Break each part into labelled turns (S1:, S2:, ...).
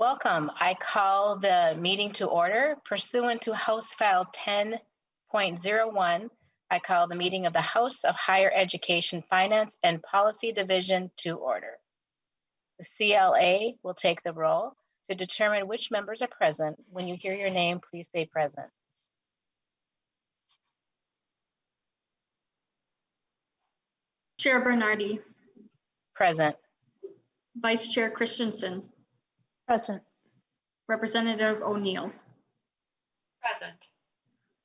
S1: Welcome. I call the meeting to order pursuant to House File 10.01. I call the meeting of the House of Higher Education Finance and Policy Division to order. The CLA will take the roll to determine which members are present. When you hear your name, please say present.
S2: Chair Bernardi.
S1: Present.
S2: Vice Chair Christensen.
S3: Present.
S2: Representative ONeill.
S3: Present.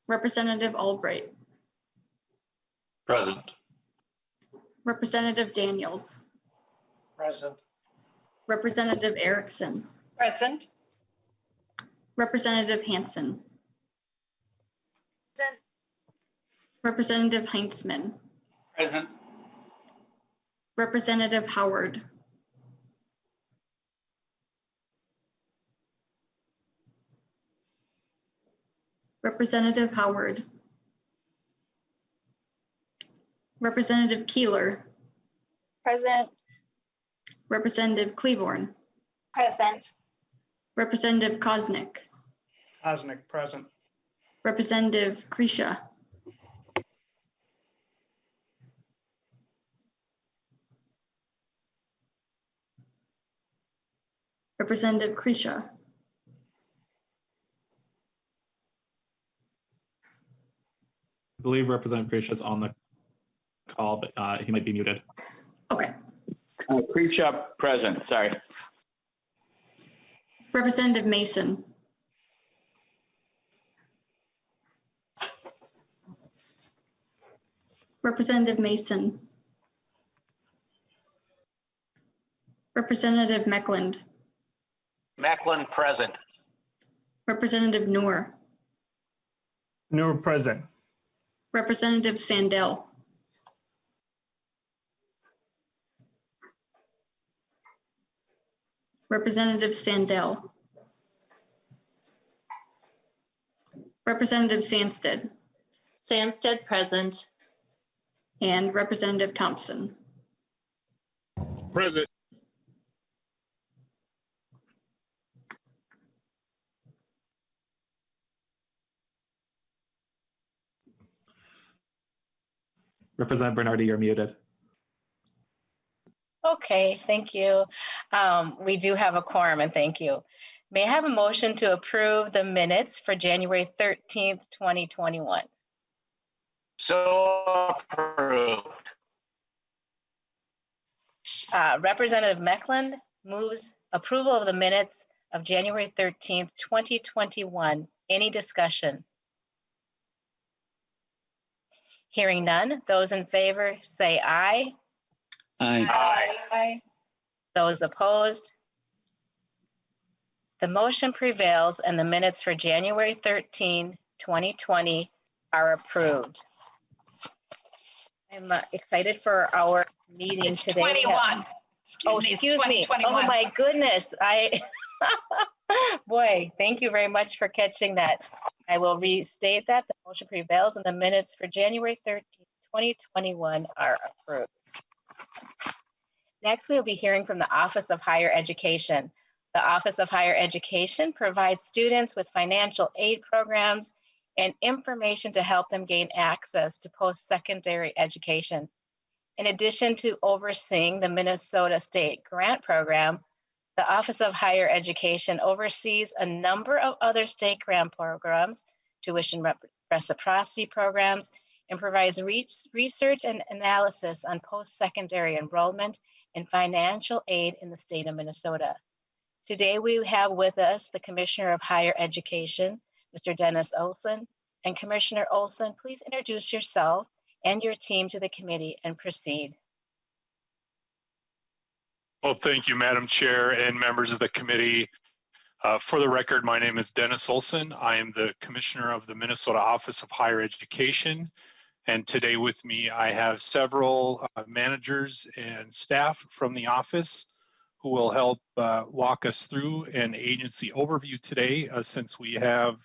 S2: Representative Albright.
S4: Present.
S2: Representative Daniels.
S4: Present.
S2: Representative Erickson.
S3: Present.
S2: Representative Hansen.
S3: Present.
S2: Representative Heitzman.
S4: Present.
S2: Representative Howard. Representative Howard. Representative Keeler.
S3: Present.
S2: Representative Cleaborn.
S3: Present.
S2: Representative Kosnick.
S4: Kosnick, present.
S2: Representative Krisha. Representative Krisha.
S5: I believe Representative Krisha is on the call, but he might be muted.
S2: Okay.
S6: Krisha, present, sorry.
S2: Representative Mason. Representative Mason. Representative Meckland.
S4: Meckland, present.
S2: Representative Noor.
S7: Noor, present.
S2: Representative Sandell. Representative Sandell. Representative Sandsted.
S3: Sandsted, present.
S2: And Representative Thompson.
S8: Present.
S5: Representative Bernardi, you're muted.
S1: Okay, thank you. We do have a quorum, and thank you. May I have a motion to approve the minutes for January 13th, 2021?
S4: So approved.
S1: Representative Meckland moves approval of the minutes of January 13th, 2021. Any discussion? Hearing none, those in favor say aye.
S8: Aye.
S1: Aye. Those opposed? The motion prevails and the minutes for January 13, 2020 are approved. I'm excited for our meeting today.
S3: 21.
S1: Excuse me. Oh my goodness. Boy, thank you very much for catching that. I will restate that. The motion prevails and the minutes for January 13, 2021 are approved. Next, we'll be hearing from the Office of Higher Education. The Office of Higher Education provides students with financial aid programs and information to help them gain access to post-secondary education. In addition to overseeing the Minnesota State Grant Program, the Office of Higher Education oversees a number of other state grant programs, tuition reciprocity programs, and provides research and analysis on post-secondary enrollment and financial aid in the state of Minnesota. Today we have with us the Commissioner of Higher Education, Mr. Dennis Olson. And Commissioner Olson, please introduce yourself and your team to the committee and proceed.
S8: Well, thank you, Madam Chair and members of the committee. For the record, my name is Dennis Olson. I am the Commissioner of the Minnesota Office of Higher Education. And today with me, I have several managers and staff from the office who will help walk us through an agency overview today. Since we have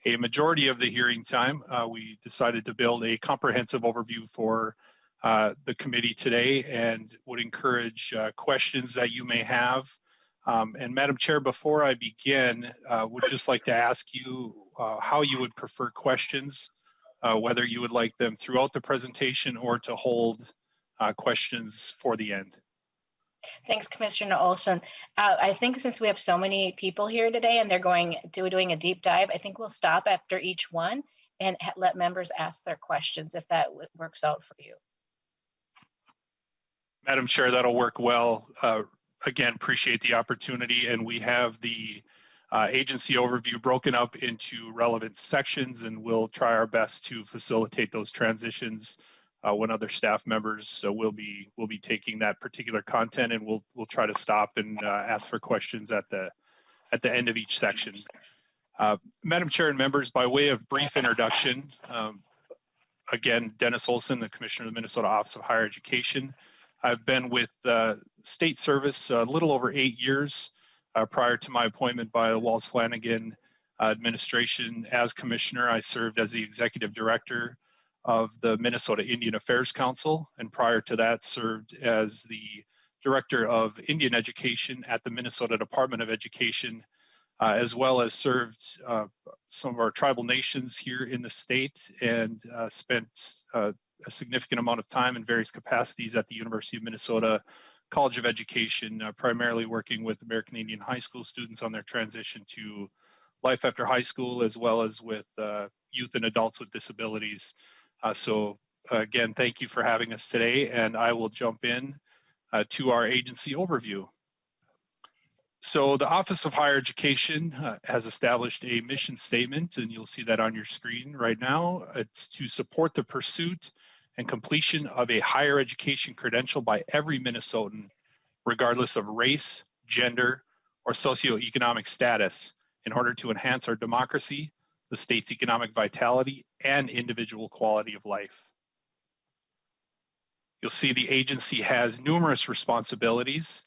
S8: a majority of the hearing time, we decided to build a comprehensive overview for the committee today and would encourage questions that you may have And Madam Chair, before I begin, would just like to ask you how you would prefer questions, whether you would like them throughout the presentation or to hold questions for the end.
S1: Thanks, Commissioner Olson. I think since we have so many people here today and they're doing a deep dive, I think we'll stop after each one and let members ask their questions if that works out for you.
S8: Madam Chair, that'll work well. Again, appreciate the opportunity, and we have the agency overview broken up into relevant sections, and we'll try our best to facilitate those transitions when other staff members will be taking that particular content, and we'll try to stop and ask for questions at the end of each section. Madam Chair and members, by way of brief introduction, again, Dennis Olson, the Commissioner of the Minnesota Office of Higher Education. I've been with state service a little over 8 years prior to my appointment by the Walz-Flanagan administration as commissioner. I served as the executive director of the Minnesota Indian Affairs Council, and prior to that served as the director of Indian Education at the Minnesota Department of Education, as well as served some of our tribal nations here in the state, and spent a significant amount of time in various capacities at the University of Minnesota College of Education, primarily working with American Indian high school students on their transition to life after high school, as well as with youth and adults with disabilities. So again, thank you for having us today, and I will jump in to our agency overview. So the Office of Higher Education has established a mission statement, and you'll see that on your screen right now. It's to support the pursuit and completion of a higher education credential by every Minnesotan, regardless of race, gender, or socioeconomic status, in order to enhance our democracy, the state's economic vitality, and individual quality of life. You'll see the agency has numerous responsibilities.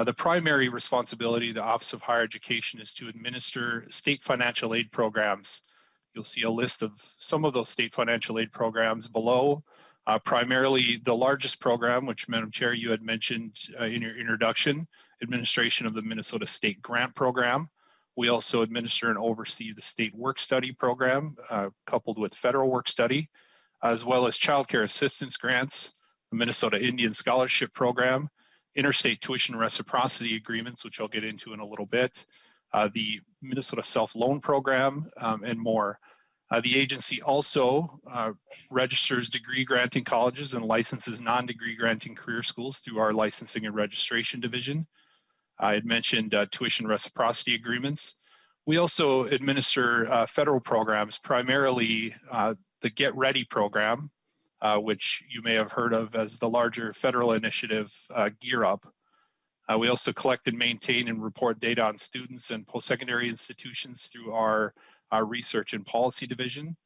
S8: The primary responsibility of the Office of Higher Education is to administer state financial aid programs. You'll see a list of some of those state financial aid programs below. Primarily the largest program, which Madam Chair, you had mentioned in your introduction, administration of the Minnesota State Grant Program. We also administer and oversee the State Work Study Program, coupled with Federal Work Study, as well as Child Care Assistance Grants, the Minnesota Indian Scholarship Program, interstate tuition reciprocity agreements, which I'll get into in a little bit, the Minnesota Self-Loan Program, and more. The agency also registers degree granting colleges and licenses non-degree granting career schools through our licensing and registration division. I had mentioned tuition reciprocity agreements. We also administer federal programs, primarily the Get Ready program, which you may have heard of as the larger federal initiative, Gear Up. We also collect and maintain and report data on students and post-secondary institutions through our research and policy division.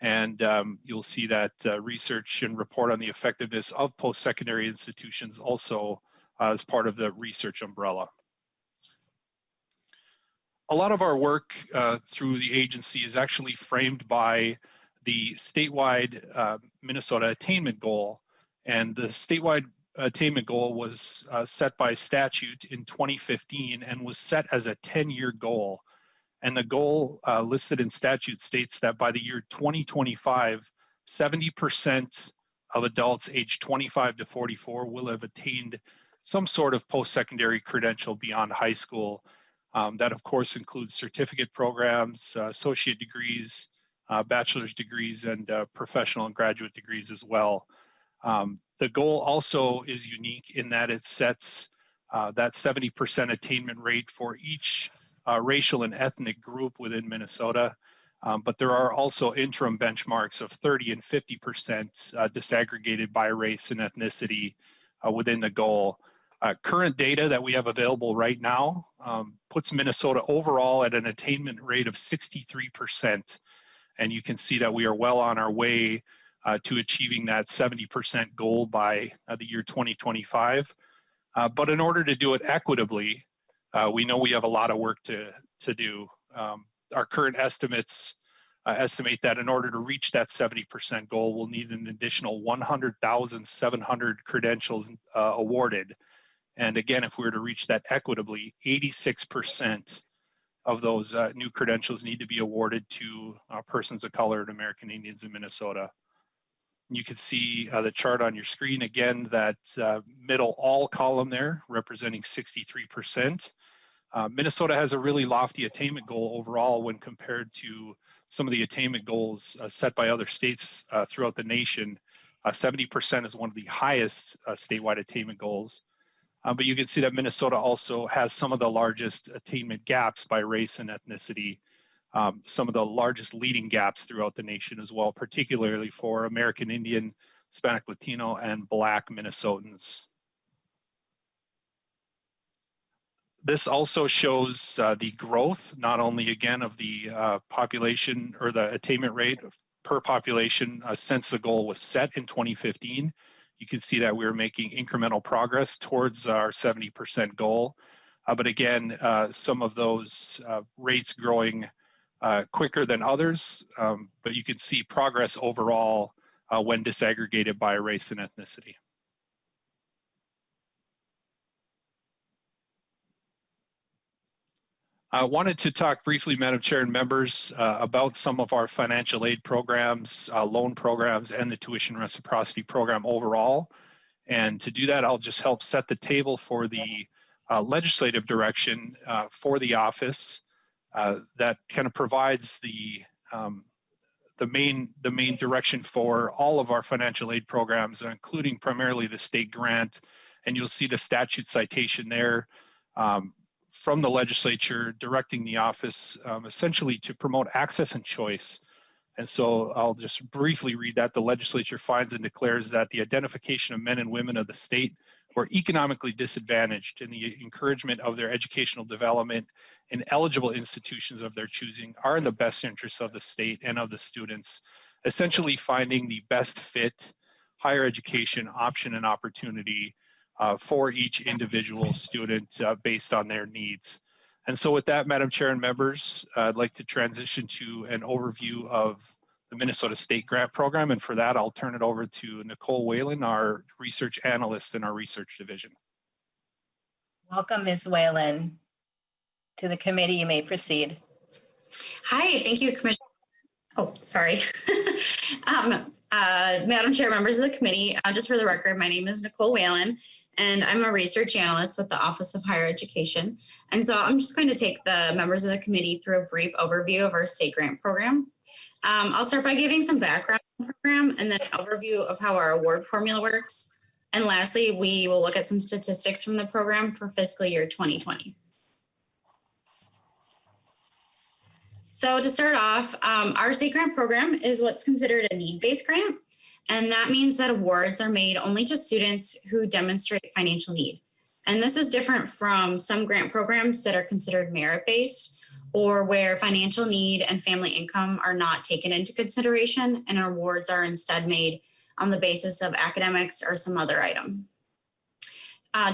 S8: And you'll see that research and report on the effectiveness of post-secondary institutions also as part of the research umbrella. A lot of our work through the agency is actually framed by the statewide Minnesota attainment goal. And the statewide attainment goal was set by statute in 2015 and was set as a 10-year goal. And the goal listed in statute states that by the year 2025, 70% of adults aged 25 to 44 will have attained some sort of post-secondary credential beyond high school. That of course includes certificate programs, associate degrees, bachelor's degrees, and professional and graduate degrees as well. The goal also is unique in that it sets that 70% attainment rate for each racial and ethnic group within Minnesota, but there are also interim benchmarks of 30 and 50% disaggregated by race and ethnicity within the goal. Current data that we have available right now puts Minnesota overall at an attainment rate of 63%. And you can see that we are well on our way to achieving that 70% goal by the year 2025. But in order to do it equitably, we know we have a lot of work to do. Our current estimates estimate that in order to reach that 70% goal, we'll need an additional 100,700 credentials awarded. And again, if we were to reach that equitably, 86% of those new credentials need to be awarded to persons of color and American Indians in Minnesota. You can see the chart on your screen again, that middle all column there representing 63%. Minnesota has a really lofty attainment goal overall when compared to some of the attainment goals set by other states throughout the nation. 70% is one of the highest statewide attainment goals. But you can see that Minnesota also has some of the largest attainment gaps by race and ethnicity, some of the largest leading gaps throughout the nation as well, particularly for American Indian, Hispanic Latino, and Black Minnesotans. This also shows the growth, not only again of the population or the attainment rate per population since the goal was set in 2015. You can see that we're making incremental progress towards our 70% goal. But again, some of those rates growing quicker than others, but you can see progress overall when disaggregated by race and ethnicity. I wanted to talk briefly, Madam Chair and members, about some of our financial aid programs, loan programs, and the tuition reciprocity program overall. And to do that, I'll just help set the table for the legislative direction for the office that kind of provides the main direction for all of our financial aid programs, including primarily the state grant. And you'll see the statute citation there from the legislature directing the office essentially to promote access and choice. And so I'll just briefly read that. The legislature finds and declares that the identification of men and women of the state who are economically disadvantaged and the encouragement of their educational development in eligible institutions of their choosing are in the best interests of the state and of the students, essentially finding the best fit higher education option and opportunity for each individual student based on their needs. And so with that, Madam Chair and members, I'd like to transition to an overview of the Minnesota State Grant Program. And for that, I'll turn it over to Nicole Whalen, our research analyst in our research division.
S1: Welcome, Ms. Whalen. To the committee, you may proceed.
S9: Hi, thank you, Commissioner. Oh, sorry. Madam Chair, members of the committee, just for the record, my name is Nicole Whalen, and I'm a research analyst with the Office of Higher Education. And so I'm just going to take the members of the committee through a brief overview of our state grant program. I'll start by giving some background on the program and then an overview of how our award formula works. And lastly, we will look at some statistics from the program for fiscal year 2020. So to start off, our state grant program is what's considered a need-based grant. And that means that awards are made only to students who demonstrate financial need. And this is different from some grant programs that are considered merit-based or where financial need and family income are not taken into consideration and awards are instead made on the basis of academics or some other item.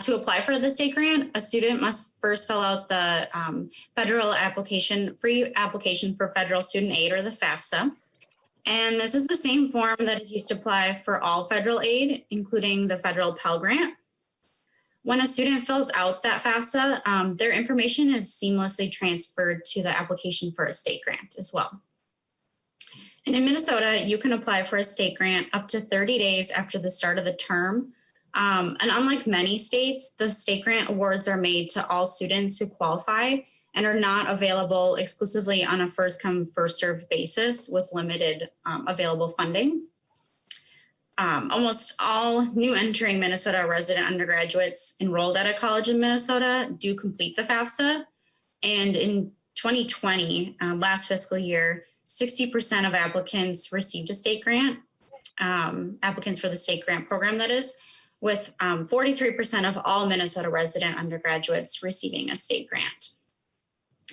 S9: To apply for the state grant, a student must first fill out the federal application, free application for federal student aid, or the FAFSA. And this is the same form that is used to apply for all federal aid, including the federal Pell grant. When a student fills out that FAFSA, their information is seamlessly transferred to the application for a state grant as well. And in Minnesota, you can apply for a state grant up to 30 days after the start of the term. And unlike many states, the state grant awards are made to all students who qualify and are not available exclusively on a first come, first served basis with limited available funding. Almost all new entering Minnesota resident undergraduates enrolled at a college in Minnesota do complete the FAFSA. And in 2020, last fiscal year, 60% of applicants received a state grant, applicants for the state grant program, that is, with 43% of all Minnesota resident undergraduates receiving a state grant.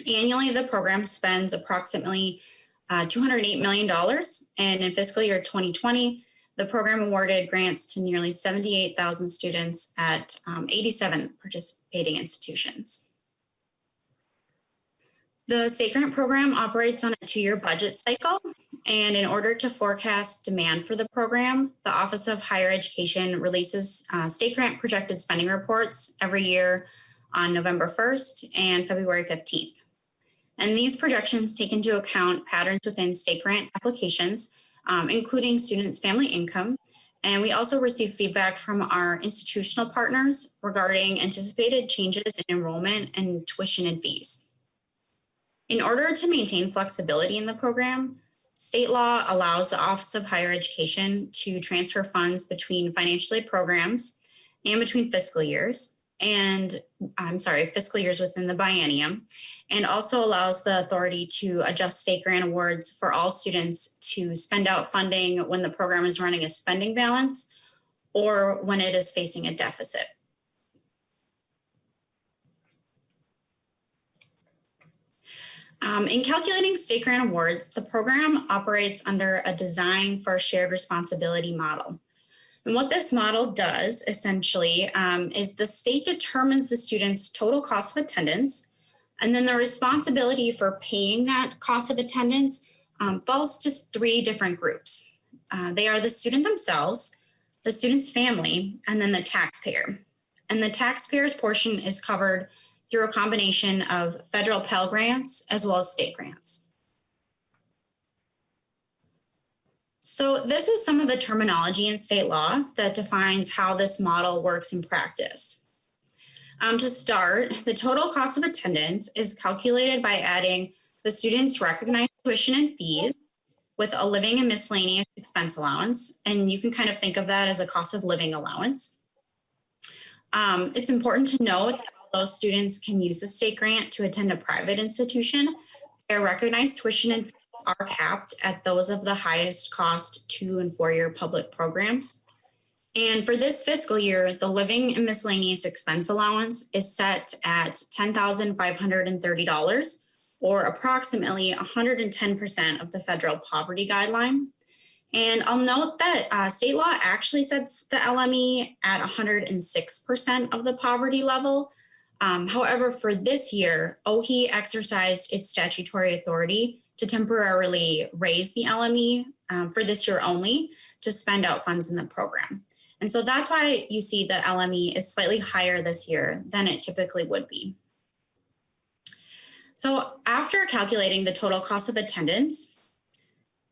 S9: Annually, the program spends approximately $208 million. And in fiscal year 2020, the program awarded grants to nearly 78,000 students at 87 participating institutions. The state grant program operates on a 2-year budget cycle. And in order to forecast demand for the program, the Office of Higher Education releases state grant projected spending reports every year on November 1st and February 15th. And these projections take into account patterns within state grant applications, including students' family income. And we also receive feedback from our institutional partners regarding anticipated changes in enrollment and tuition and fees. In order to maintain flexibility in the program, state law allows the Office of Higher Education to transfer funds between financial aid programs and between fiscal years within the biennium, and also allows the authority to adjust state grant awards for all students to spend out funding when the program is running a spending balance or when it is facing a deficit. In calculating state grant awards, the program operates under a design for shared responsibility model. And what this model does essentially is the state determines the student's total cost of attendance, and then the responsibility for paying that cost of attendance falls to three different groups. They are the student themselves, the student's family, and then the taxpayer. And the taxpayer's portion is covered through a combination of federal Pell grants as well as state grants. So this is some of the terminology in state law that defines how this model works in practice. To start, the total cost of attendance is calculated by adding the student's recognized tuition and fees with a living and miscellaneous expense allowance. And you can kind of think of that as a cost of living allowance. It's important to note that those students can use the state grant to attend a private institution. Their recognized tuition and fees are capped at those of the highest cost 2- and 4-year public programs. And for this fiscal year, the living and miscellaneous expense allowance is set at $10,530, or approximately 110% of the federal poverty guideline. And I'll note that state law actually sets the LME at 106% of the poverty level. However, for this year, OHE exercised its statutory authority to temporarily raise the LME for this year only to spend out funds in the program. And so that's why you see the LME is slightly higher this year than it typically would be. So after calculating the total cost of attendance,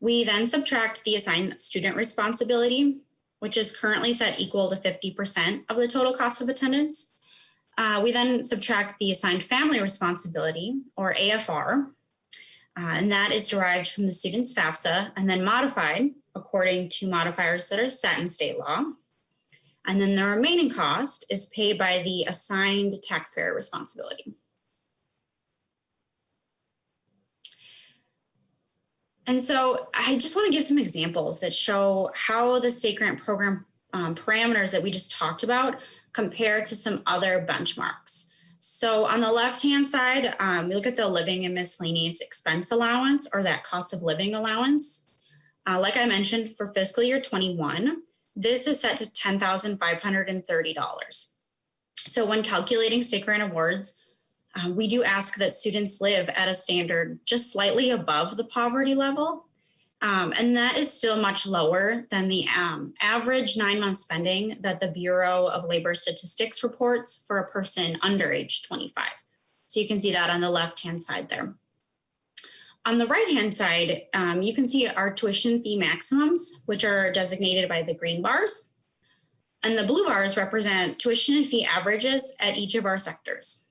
S9: we then subtract the assigned student responsibility, which is currently set equal to 50% of the total cost of attendance. We then subtract the assigned family responsibility, or AFR, and that is derived from the student's FAFSA and then modified according to modifiers that are set in state law. And then the remaining cost is paid by the assigned taxpayer responsibility. And so I just want to give some examples that show how the state grant program parameters that we just talked about compare to some other benchmarks. So on the left-hand side, we look at the living and miscellaneous expense allowance, or that cost of living allowance. Like I mentioned, for fiscal year 21, this is set to $10,530. So when calculating state grant awards, we do ask that students live at a standard just slightly above the poverty level. And that is still much lower than the average 9-month spending that the Bureau of Labor Statistics reports for a person under age 25. So you can see that on the left-hand side there. On the right-hand side, you can see our tuition fee maximums, which are designated by the green bars. And the blue bars represent tuition and fee averages at each of our sectors.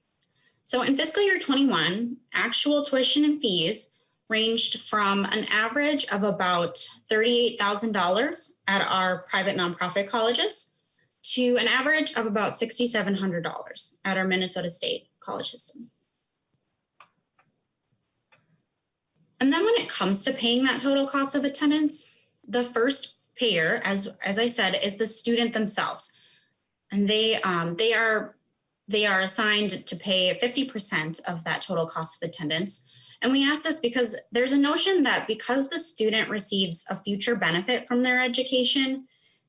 S9: So in fiscal year 21, actual tuition and fees ranged from an average of about $38,000 at our private nonprofit colleges to an average of about $6,700 at our Minnesota State college system. And then when it comes to paying that total cost of attendance, the first payer, as I said, is the student themselves. And they are assigned to pay 50% of that total cost of attendance. And we ask this because there's a notion that because the student receives a future benefit from their education,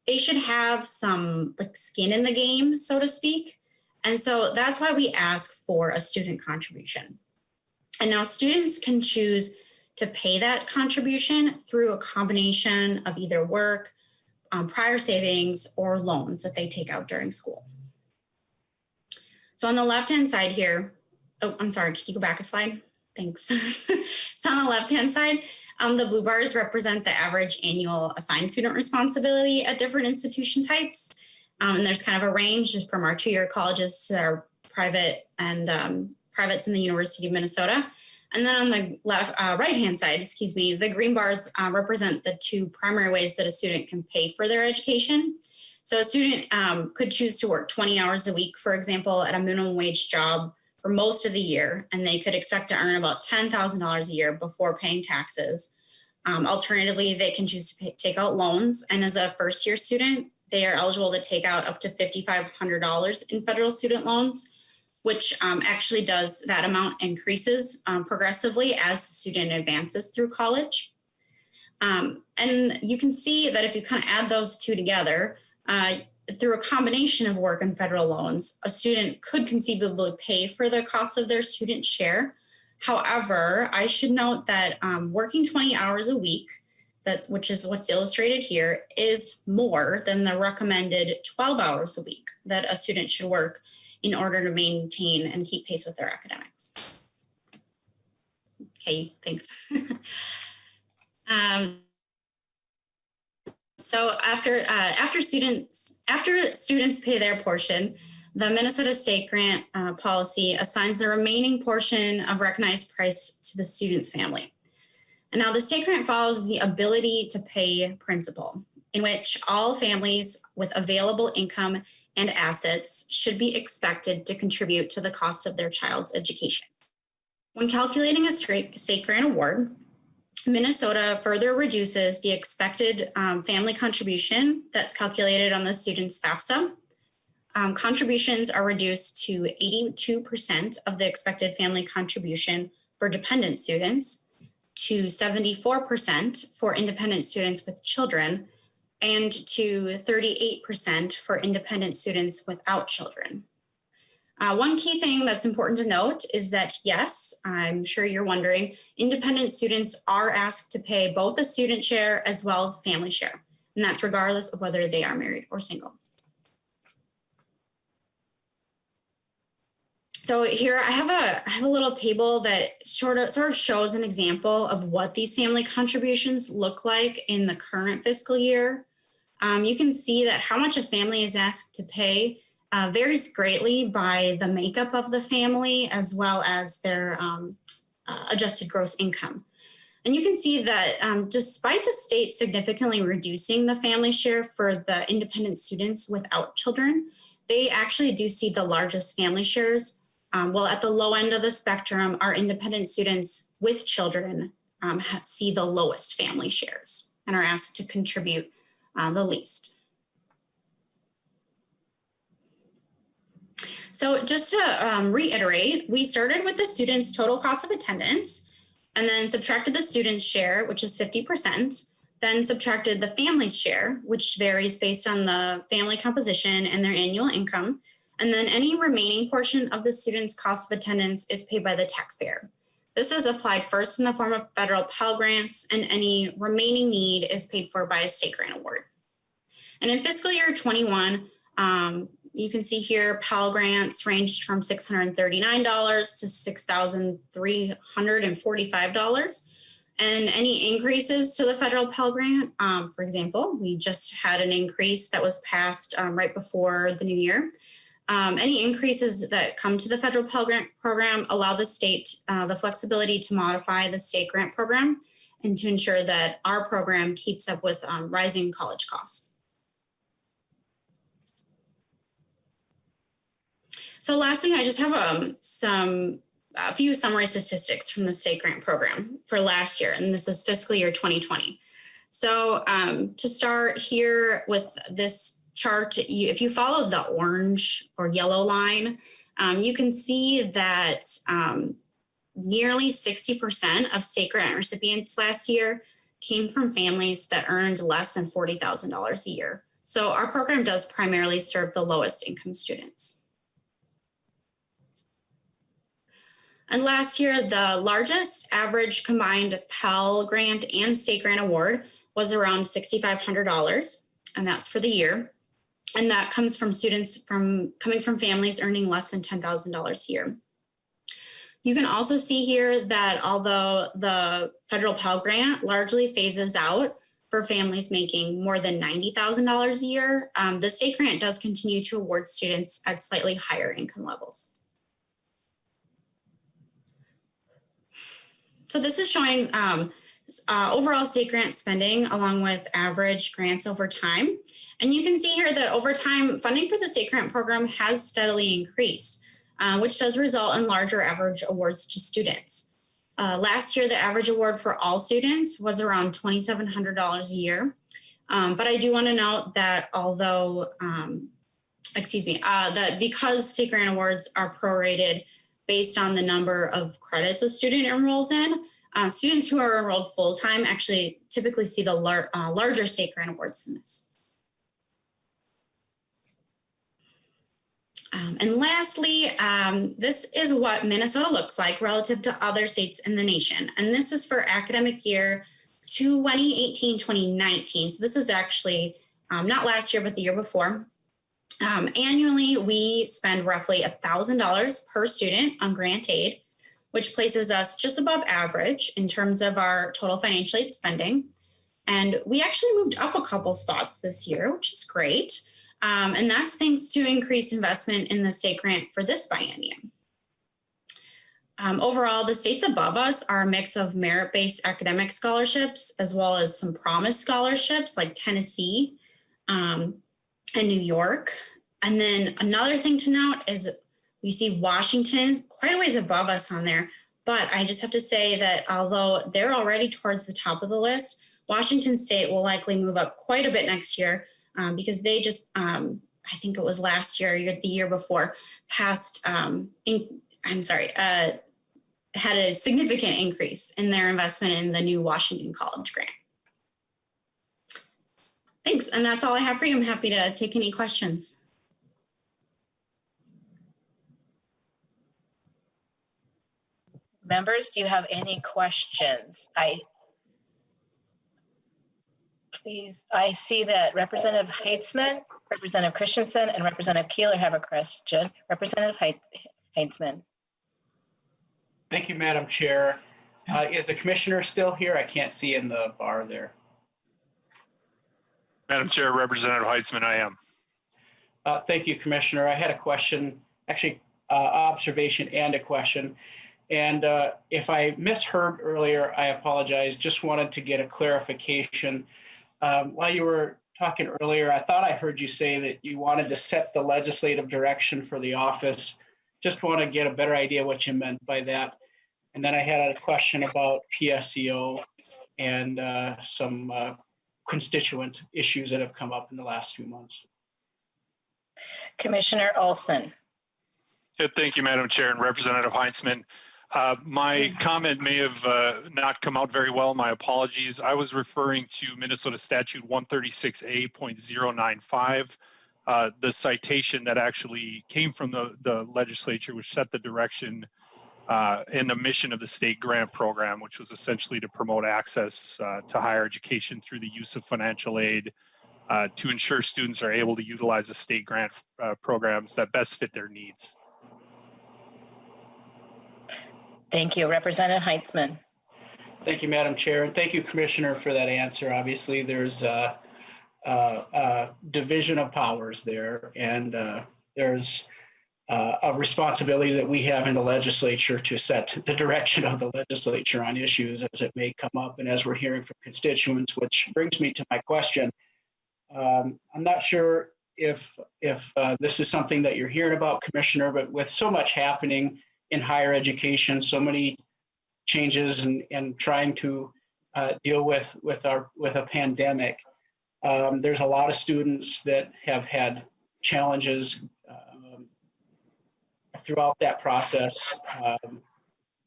S9: they should have some skin in the game, so to speak. And so that's why we ask for a student contribution. And now students can choose to pay that contribution through a combination of either work, prior savings, or loans that they take out during school. So on the left-hand side here, oh, I'm sorry, can you go back a slide? Thanks. So on the left-hand side, the blue bars represent the average annual assigned student responsibility at different institution types. And there's kind of a range from our two-year colleges to our private and privates in the University of Minnesota. And then on the left, right-hand side, the green bars represent the two primary ways that a student can pay for their education. So a student could choose to work 20 hours a week, for example, at a minimum wage job for most of the year, and they could expect to earn about $10,000 a year before paying taxes. Alternatively, they can choose to take out loans, and as a first-year student, they are eligible to take out up to $5,500 in federal student loans, which actually that amount increases progressively as the student advances through college. And you can see that if you kind of add those two together, through a combination of work and federal loans, a student could conceivably pay for the cost of their student share. However, I should note that working 20 hours a week, which is what's illustrated here, is more than the recommended 12 hours a week that a student should work in order to maintain and keep pace with their academics. Okay, thanks. So after students pay their portion, the Minnesota State Grant policy assigns the remaining portion of recognized price to the student's family. And now the state grant follows the ability to pay principle, in which all families with available income and assets should be expected to contribute to the cost of their child's education. When calculating a state grant award, Minnesota further reduces the expected family contribution that's calculated on the student's FAFSA. Contributions are reduced to 82% of the expected family contribution for dependent students, to 74% for independent students with children, and to 38% for independent students without children. One key thing that's important to note is that, yes, I'm sure you're wondering, independent students are asked to pay both a student share as well as family share, and that's regardless of whether they are married or single. So here I have a little table that sort of shows an example of what these family contributions look like in the current fiscal year. You can see that how much a family is asked to pay varies greatly by the makeup of the family as well as their adjusted gross income. And you can see that despite the state significantly reducing the family share for the independent students without children, they actually do see the largest family shares. While at the low end of the spectrum, our independent students with children see the lowest family shares and are asked to contribute the least. So just to reiterate, we started with the student's total cost of attendance and then subtracted the student's share, which is 50%, then subtracted the family's share, which varies based on the family composition and their annual income. And then any remaining portion of the student's cost of attendance is paid by the taxpayer. This is applied first in the form of federal Pell grants, and any remaining need is paid for by a state grant award. And in fiscal year 21, you can see here Pell grants ranged from $639 to $6,345. And any increases to the federal Pell grant, for example, we just had an increase that was passed right before the new year. Any increases that come to the federal Pell Grant program allow the state the flexibility to modify the state grant program and to ensure that our program keeps up with rising college costs. So last thing, I just have a few summary statistics from the state grant program for last year, and this is fiscal year 2020. So to start here with this chart, if you follow the orange or yellow line, you can see that nearly 60% of state grant recipients last year came from families that earned less than $40,000 a year. So our program does primarily serve the lowest income students. And last year, the largest average combined Pell grant and state grant award was around $6,500, and that's for the year. And that comes from students coming from families earning less than $10,000 a year. You can also see here that although the federal Pell grant largely phases out for families making more than $90,000 a year, the state grant does continue to award students at slightly higher income levels. So this is showing overall state grant spending along with average grants over time. And you can see here that over time, funding for the state grant program has steadily increased, which does result in larger average awards to students. Last year, the average award for all students was around $2,700 a year. But I do want to note that although, that because state grant awards are prorated based on the number of credits a student enrolls in, students who are enrolled full-time actually typically see the larger state grant awards than this. And lastly, this is what Minnesota looks like relative to other states in the nation. And this is for academic year 2018-2019. So this is actually not last year, but the year before. Annually, we spend roughly $1,000 per student on grant aid, which places us just above average in terms of our total financial aid spending. And we actually moved up a couple spots this year, which is great. And that's thanks to increased investment in the state grant for this biennium. Overall, the states above us are a mix of merit-based academic scholarships, as well as some promise scholarships like Tennessee and New York. And then another thing to note is we see Washington quite a ways above us on there. But I just have to say that although they're already towards the top of the list, Washington State will likely move up quite a bit next year because they just, I think it was last year, the year before, passed, had a significant increase in their investment in the new Washington College grant. Thanks, and that's all I have for you. I'm happy to take any questions.
S1: Members, do you have any questions? I see that Representative Heitzman, Representative Christensen, and Representative Keiser have a question. Representative Heitzman.
S10: Thank you, Madam Chair. Is the commissioner still here? I can't see in the bar there.
S8: Madam Chair, Representative Heitzman, I am.
S10: Thank you, Commissioner. I had a question, actually observation and a question. And if I misheard earlier, I apologize. Just wanted to get a clarification. While you were talking earlier, I thought I heard you say that you wanted to set the legislative direction for the office. Just want to get a better idea what you meant by that. And then I had a question about PSEO and some constituent issues that have come up in the last few months.
S1: Commissioner Olson.
S8: Yeah, thank you, Madam Chair and Representative Heitzman. My comment may have not come out very well. My apologies. I was referring to Minnesota Statute 136A.095, the citation that actually came from the legislature, which set the direction and the mission of the state grant program, which was essentially to promote access to higher education through the use of financial aid to ensure students are able to utilize the state grant programs that best fit their needs.
S1: Thank you. Representative Heitzman.
S10: Thank you, Madam Chair. And thank you, Commissioner, for that answer. Obviously, there's a division of powers there, and there's a responsibility that we have in the legislature to set the direction of the legislature on issues as it may come up and as we're hearing from constituents, which brings me to my question. I'm not sure if this is something that you're hearing about, Commissioner, but with so much happening in higher education, so many changes and trying to deal with a pandemic. There's a lot of students that have had challenges throughout that process.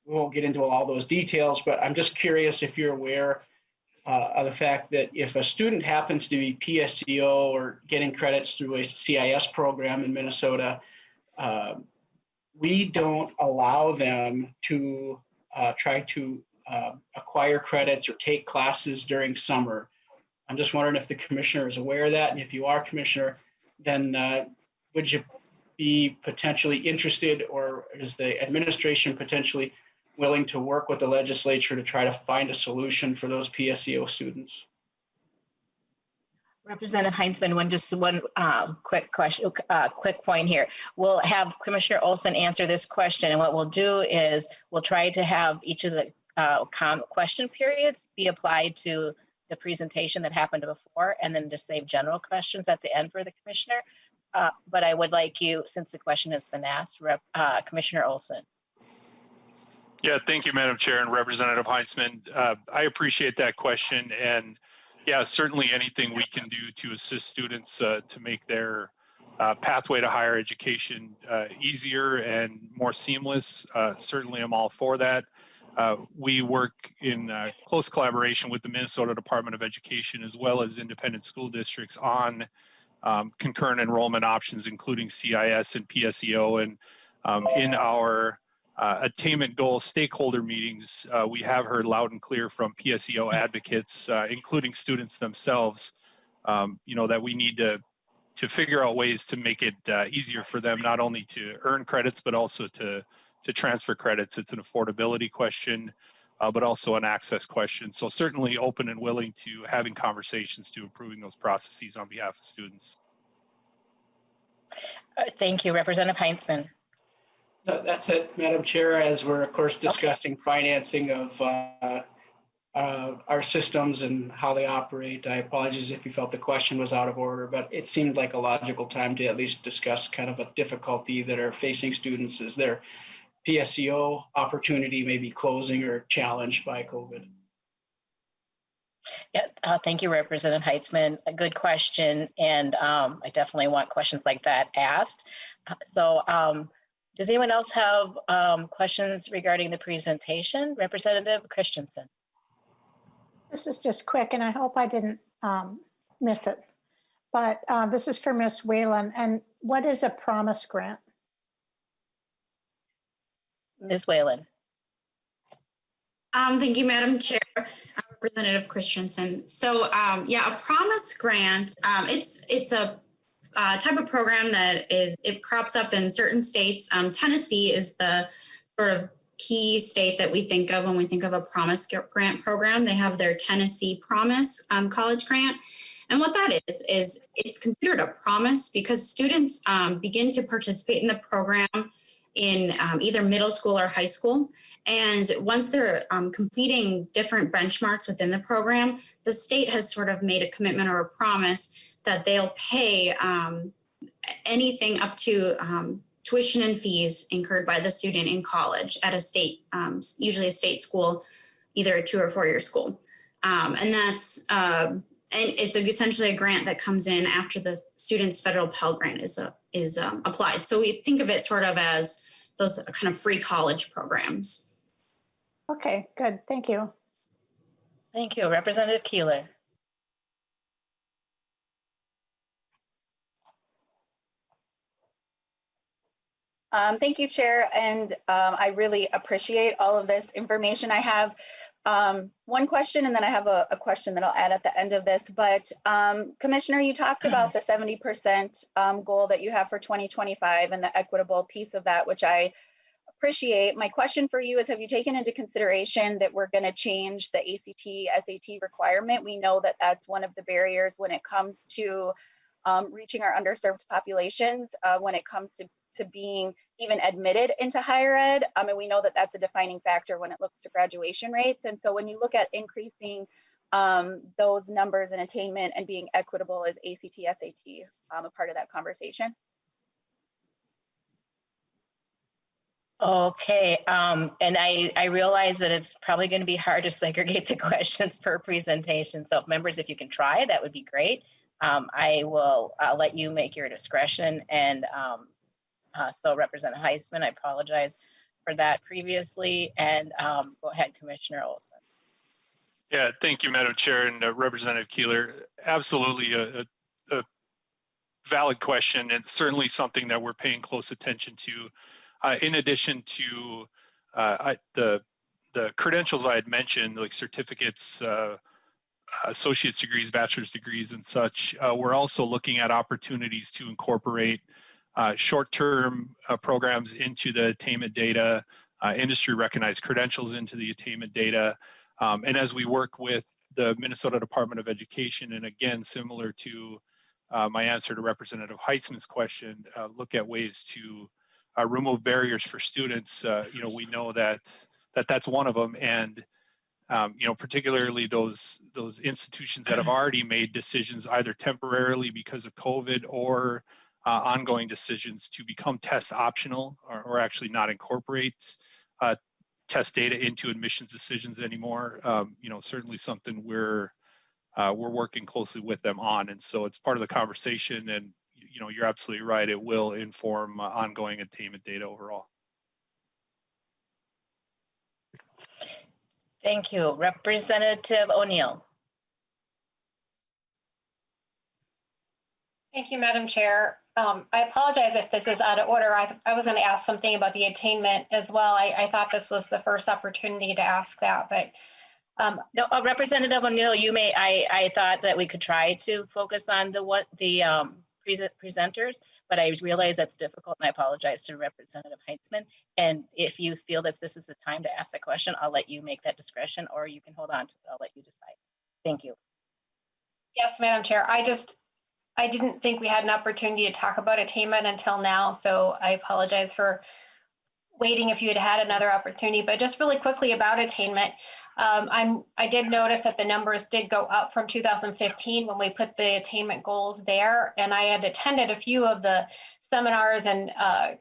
S10: We won't get into all those details, but I'm just curious if you're aware of the fact that if a student happens to be PSEO or getting credits through a CIS program in Minnesota, we don't allow them to try to acquire credits or take classes during summer. I'm just wondering if the commissioner is aware of that, and if you are, Commissioner, then would you be potentially interested, or is the administration potentially willing to work with the legislature to try to find a solution for those PSEO students?
S1: Representative Heitzman, one quick question, quick point here. We'll have Commissioner Olson answer this question, and what we'll do is we'll try to have each of the question periods be applied to the presentation that happened before, and then just save general questions at the end for the commissioner. But I would like you, since the question has been asked, Commissioner Olson.
S8: Yeah, thank you, Madam Chair and Representative Heitzman. I appreciate that question, and yeah, certainly anything we can do to assist students to make their pathway to higher education easier and more seamless. Certainly, I'm all for that. We work in close collaboration with the Minnesota Department of Education as well as independent school districts on concurrent enrollment options, including CIS and PSEO. And in our attainment goal stakeholder meetings, we have heard loud and clear from PSEO advocates, including students themselves, that we need to figure out ways to make it easier for them, not only to earn credits, but also to transfer credits. It's an affordability question, but also an access question. So certainly open and willing to having conversations to improving those processes on behalf of students.
S1: Thank you, Representative Heitzman.
S10: No, that's it, Madam Chair, as we're of course discussing financing of our systems and how they operate. I apologize if you felt the question was out of order, but it seemed like a logical time to at least discuss kind of a difficulty that are facing students as their PSEO opportunity may be closing or challenged by COVID.
S1: Yeah, thank you, Representative Heitzman. A good question, and I definitely want questions like that asked. So does anyone else have questions regarding the presentation? Representative Christensen.
S11: This is just quick, and I hope I didn't miss it. But this is for Ms. Whalen. And what is a promise grant?
S1: Ms. Whalen.
S9: Thank you, Madam Chair. Representative Christensen. So yeah, a promise grant, it's a type of program that it crops up in certain states. Tennessee is the sort of key state that we think of when we think of a promise grant program. They have their Tennessee Promise College Grant. And what that is it's considered a promise because students begin to participate in the program in either middle school or high school. And once they're completing different benchmarks within the program, the state has sort of made a commitment or a promise that they'll pay anything up to tuition and fees incurred by the student in college at a state, usually a state school, either a 2 or 4 year school. And that's, and it's essentially a grant that comes in after the student's federal Pell grant is applied. So we think of it sort of as those kind of free college programs.
S11: Okay, good. Thank you.
S1: Thank you. Representative Keeler.
S3: Thank you, Chair, and I really appreciate all of this information. I have one question, and then I have a question that I'll add at the end of this. But Commissioner, you talked about the 70% goal that you have for 2025 and the equitable piece of that, which I appreciate. My question for you is, have you taken into consideration that we're going to change the ACT, SAT requirement? We know that that's one of the barriers when it comes to reaching our underserved populations, when it comes to being even admitted into higher ed. And we know that that's a defining factor when it looks to graduation rates. And so when you look at increasing those numbers and attainment and being equitable, is ACT, SAT a part of that conversation?
S1: Okay, and I realize that it's probably going to be hard to segregate the questions per presentation. So members, if you can try, that would be great. I will let you make your discretion. And so Representative Heitzman, I apologize for that previously. And go ahead, Commissioner Olson.
S8: Yeah, thank you, Madam Chair, and Representative Keeler. Absolutely a valid question, and certainly something that we're paying close attention to. in addition to the credentials I had mentioned, like certificates, associate's degrees, bachelor's degrees, and such, we're also looking at opportunities to incorporate short-term programs into the attainment data, industry-recognized credentials into the attainment data. And as we work with the Minnesota Department of Education, and again, similar to my answer to Representative Heitzman's question, look at ways to remove barriers for students. We know that that's one of them, and particularly those institutions that have already made decisions either temporarily because of COVID or ongoing decisions to become test optional or actually not incorporate test data into admissions decisions anymore. Certainly something we're working closely with them on, and so it's part of the conversation. And you're absolutely right; it will inform ongoing attainment data overall.
S1: Thank you. Representative ONeill.
S12: Thank you, Madam Chair. I apologize if this is out of order. I was going to ask something about the attainment as well. I thought this was the first opportunity to ask that, but
S1: no, Representative ONeill, you may. I thought that we could try to focus on the presenters, but I realize that's difficult, and I apologize to Representative Heitzman. And if you feel that this is the time to ask a question, I'll let you make that discretion, or you can hold on to it. I'll let you decide. Thank you.
S12: Yes, Madam Chair. I didn't think we had an opportunity to talk about attainment until now, so I apologize for waiting if you had had another opportunity. But just really quickly about attainment, I did notice that the numbers did go up from 2015 when we put the attainment goals there, and I had attended a few of the seminars and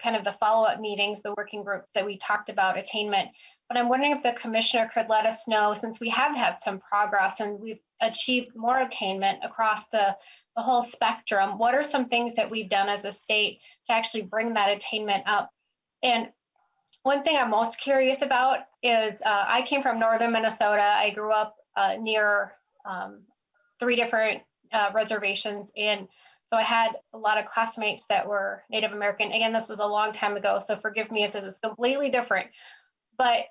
S12: kind of the follow-up meetings, the working groups that we talked about attainment. But I'm wondering if the commissioner could let us know, since we have had some progress and we've achieved more attainment across the whole spectrum, what are some things that we've done as a state to actually bring that attainment up? And one thing I'm most curious about is I came from northern Minnesota. I grew up near 3 different reservations, and so I had a lot of classmates that were Native American. Again, this was a long time ago, so forgive me if this is completely different. But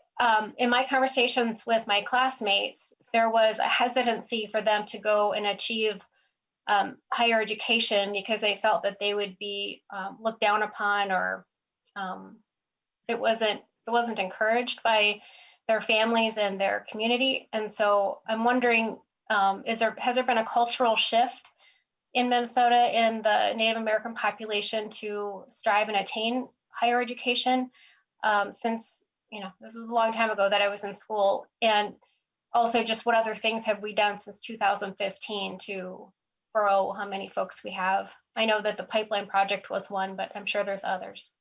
S12: in my conversations with my classmates, there was a hesitancy for them to go and achieve higher education because they felt that they would be looked down upon, or it wasn't encouraged by their families and their community. And so I'm wondering, has there been a cultural shift in Minnesota in the Native American population to strive and attain higher education since, this was a long time ago that I was in school? And also just what other things have we done since 2015 to grow how many folks we have? I know that the pipeline project was one, but I'm sure there's others.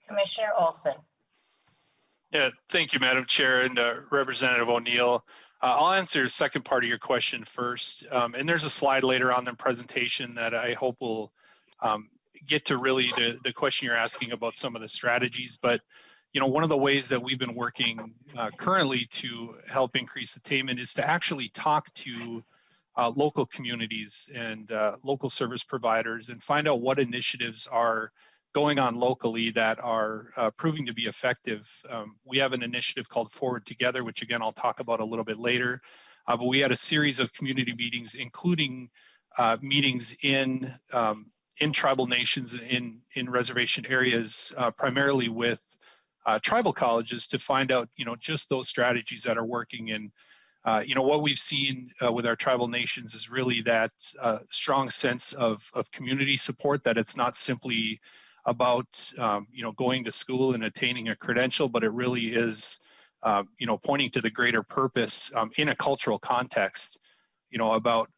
S1: Commissioner Olson.
S8: Yeah, thank you, Madam Chair, and Representative ONeill. I'll answer the second part of your question first. And there's a slide later on in the presentation that I hope will get to really the question you're asking about some of the strategies. But one of the ways that we've been working currently to help increase attainment is to actually talk to local communities and local service providers and find out what initiatives are going on locally that are proving to be effective. We have an initiative called Forward Together, which again, I'll talk about a little bit later. But we had a series of community meetings, including meetings in tribal nations, in reservation areas, primarily with tribal colleges, to find out, just those strategies that are working. And what we've seen with our tribal nations is really that strong sense of community support, that it's not simply about going to school and attaining a credential, but it really is pointing to the greater purpose in a cultural context, about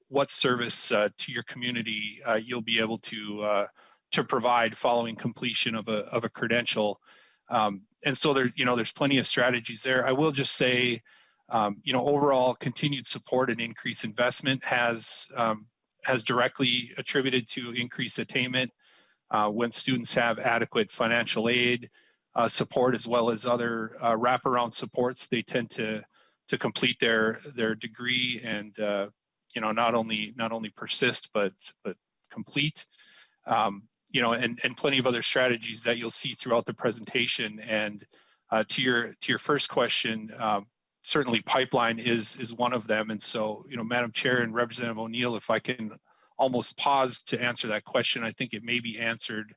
S8: what service to your community you'll be able to provide following completion of a credential. And so there's plenty of strategies there. I will just say, overall continued support and increased investment has directly attributed to increased attainment. When students have adequate financial aid support, as well as other wraparound supports, they tend to complete their degree and not only persist but complete. you know, and plenty of other strategies that you'll see throughout the presentation. And to your first question, certainly pipeline is one of them. And so, you know, Madam Chair and Representative ONeill, if I can almost pause to answer that question, I think it may be answered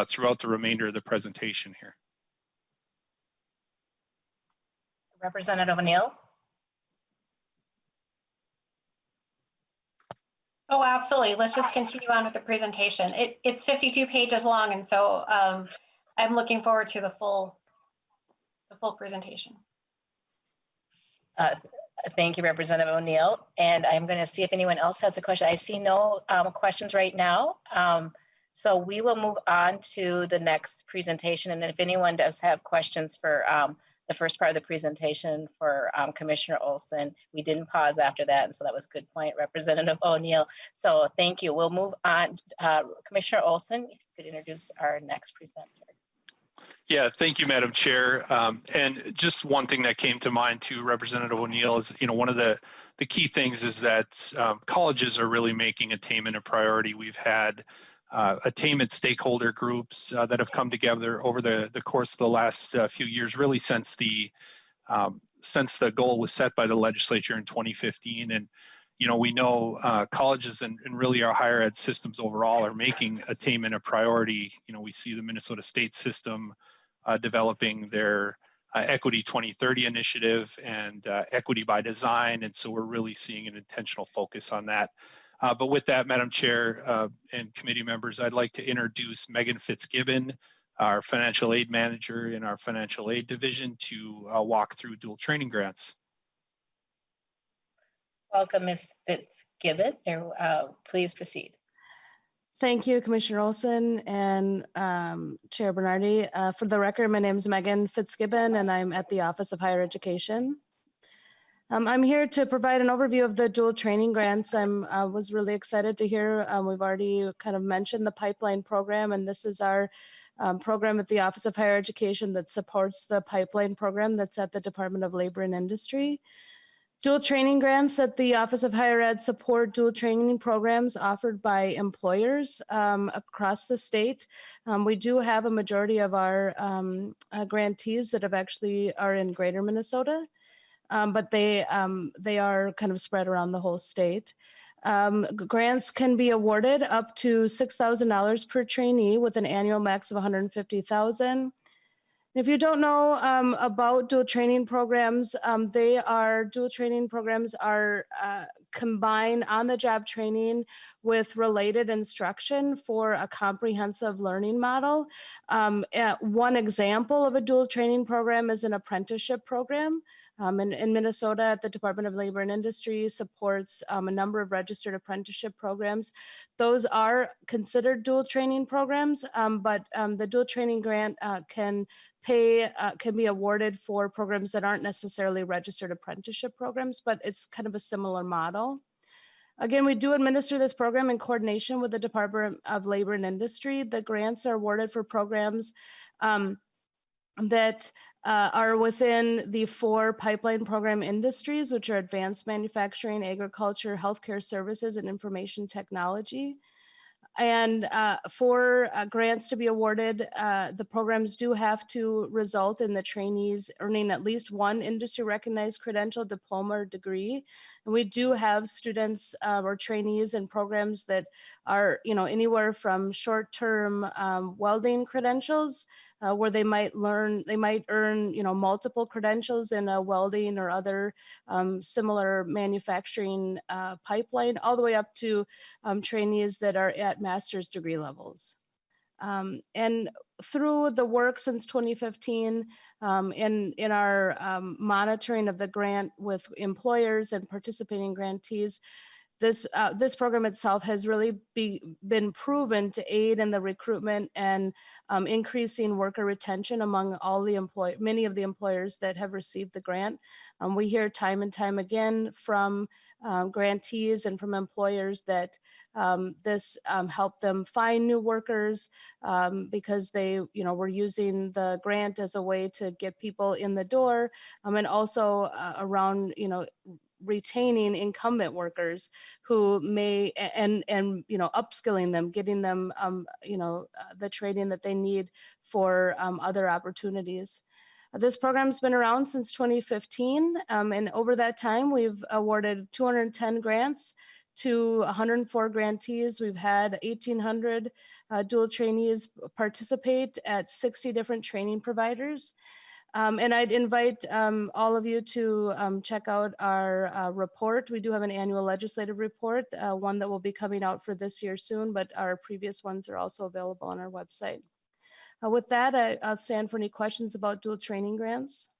S8: throughout the remainder of the presentation here.
S1: Representative ONeill.
S12: Oh, absolutely. Let's just continue on with the presentation. It's 52 pages long, and so I'm looking forward to the full presentation.
S1: Thank you, Representative ONeill. And I'm going to see if anyone else has a question. I see no questions right now. So we will move on to the next presentation. And if anyone does have questions for the first part of the presentation for Commissioner Olson, we didn't pause after that. And so that was a good point, Representative ONeill. So thank you. We'll move on. Commissioner Olson, if you could introduce our next presenter.
S8: Yeah, thank you, Madam Chair. And just one thing that came to mind to Representative ONeill is, you know, one of the key things is that colleges are really making attainment a priority. We've had attainment stakeholder groups that have come together over the course of the last few years, really since the goal was set by the legislature in 2015. And, you know, we know colleges and really our higher ed systems overall are making attainment a priority. You know, we see the Minnesota State system developing their Equity 2030 initiative and Equity by Design. And so we're really seeing an intentional focus on that. But with that, Madam Chair and committee members, I'd like to introduce Megan Fitzgibbon, our financial aid manager in our financial aid division, to walk through dual training grants.
S1: Welcome, Ms. Fitzgibbon. Please proceed.
S13: Thank you, Commissioner Olson and Chair Bernardi. For the record, my name is Megan Fitzgibbon, and I'm at the Office of Higher Education. I'm here to provide an overview of the dual training grants. I was really excited to hear we've already kind of mentioned the pipeline program, and this is our program at the Office of Higher Education that supports the pipeline program that's at the Department of Labor and Industry. Dual training grants at the Office of Higher Ed support dual training programs offered by employers across the state. We do have a majority of our grantees that are in Greater Minnesota, but they are kind of spread around the whole state. Grants can be awarded up to $6,000 per trainee with an annual max of $150,000. If you don't know about dual training programs, dual training programs are combine on-the-job training with related instruction for a comprehensive learning model. One example of a dual training program is an apprenticeship program. In Minnesota, the Department of Labor and Industry supports a number of registered apprenticeship programs. Those are considered dual training programs, but the dual training grant can be awarded for programs that aren't necessarily registered apprenticeship programs, but it's kind of a similar model. Again, we do administer this program in coordination with the Department of Labor and Industry. The grants are awarded for programs that are within the 4 pipeline program industries, which are advanced manufacturing, agriculture, healthcare services, and information technology. And for grants to be awarded, the programs do have to result in the trainees earning at least one industry recognized credential, diploma, or degree. And we do have students or trainees in programs that are, anywhere from short-term welding credentials, where they might earn, multiple credentials in a welding or other similar manufacturing pipeline, all the way up to trainees that are at master's degree levels. And through the work since 2015, in our monitoring of the grant with employers and participating grantees, this program itself has really been proven to aid in the recruitment and increasing worker retention among many of the employers that have received the grant. We hear time and time again from grantees and from employers that this helped them find new workers because they, were using the grant as a way to get people in the door, and also around, retaining incumbent workers who may, and upskilling them, getting them, the training that they need for other opportunities. This program's been around since 2015, and over that time, we've awarded 210 grants to 104 grantees. We've had 1,800 dual trainees participate at 60 different training providers. And I'd invite all of you to check out our report. We do have an annual legislative report, one that will be coming out for this year soon, but our previous ones are also available on our website. With that, I'll stand for any questions about dual training grants.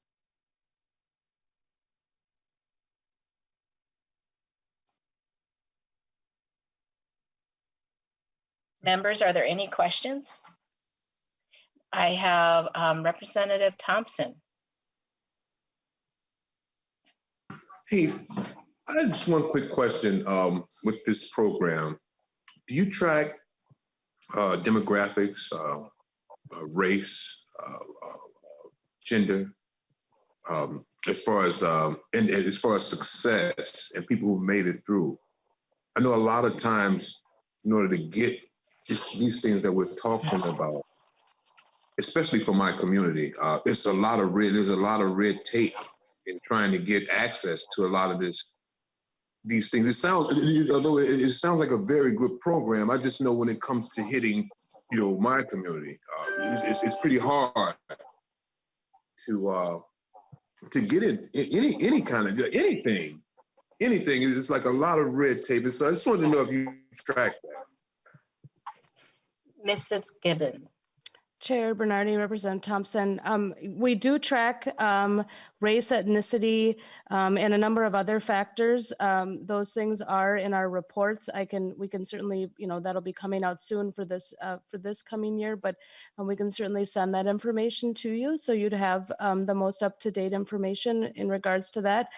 S1: Members, are there any questions? I have Representative Thompson.
S14: Hey, I had just one quick question with this program. Do you track demographics, race, gender, as far as and as far as success and people who've made it through? I know a lot of times, in order to get these things that we're talking about, especially for my community, there's a lot of red tape in trying to get access to a lot of these things. Although it sounds like a very good program, I just know when it comes to hitting, my community, it's pretty hard to get in any kind of anything. It's like a lot of red tape. So I just wanted to know if you track that.
S1: Ms. Fitzgibbon.
S13: Chair Bernardi, Representative Thompson. We do track race, ethnicity, and a number of other factors. Those things are in our reports. We can certainly, that'll be coming out soon for this coming year, but we can certainly send that information to you so you'd have the most up-to-date information in regards to that.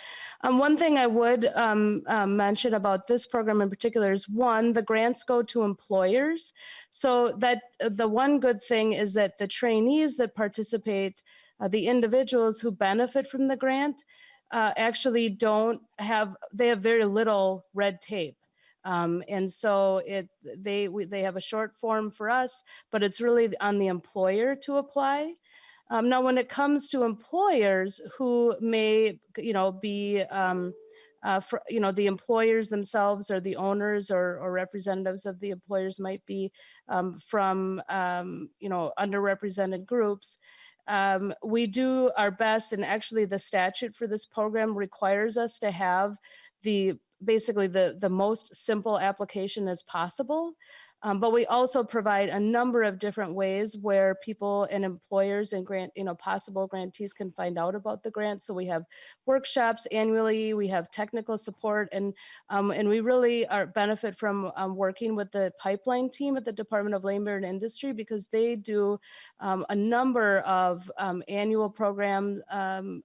S13: One thing I would mention about this program in particular is, one, the grants go to employers. So that the one good thing is that the trainees that participate, the individuals who benefit from the grant, actually they have very little red tape. And so they have a short form for us, but it's really on the employer to apply. Now, when it comes to employers who may, be the employers themselves or the owners or representatives of the employers might be from underrepresented groups. We do our best, and actually the statute for this program requires us to have basically the most simple application as possible. But we also provide a number of different ways where people and employers and possible grantees can find out about the grant. So we have workshops annually, we have technical support, and we really benefit from working with the pipeline team at the Department of Labor and Industry, because they do a number of annual program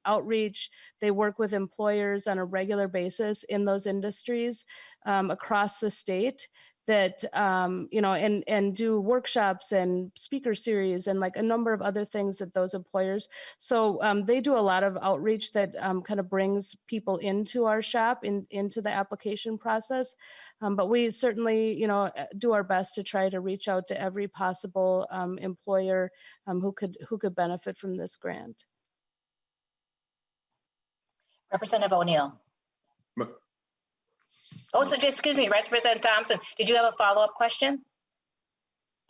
S13: outreach. They work with employers on a regular basis in those industries across the state, that, and do workshops and speaker series and like a number of other things that those employers. So they do a lot of outreach that kind of brings people into our shop, into the application process. But we certainly, do our best to try to reach out to every possible employer who could benefit from this grant.
S1: Representative ONeill. Excuse me, Representative Thompson, did you have a follow-up question?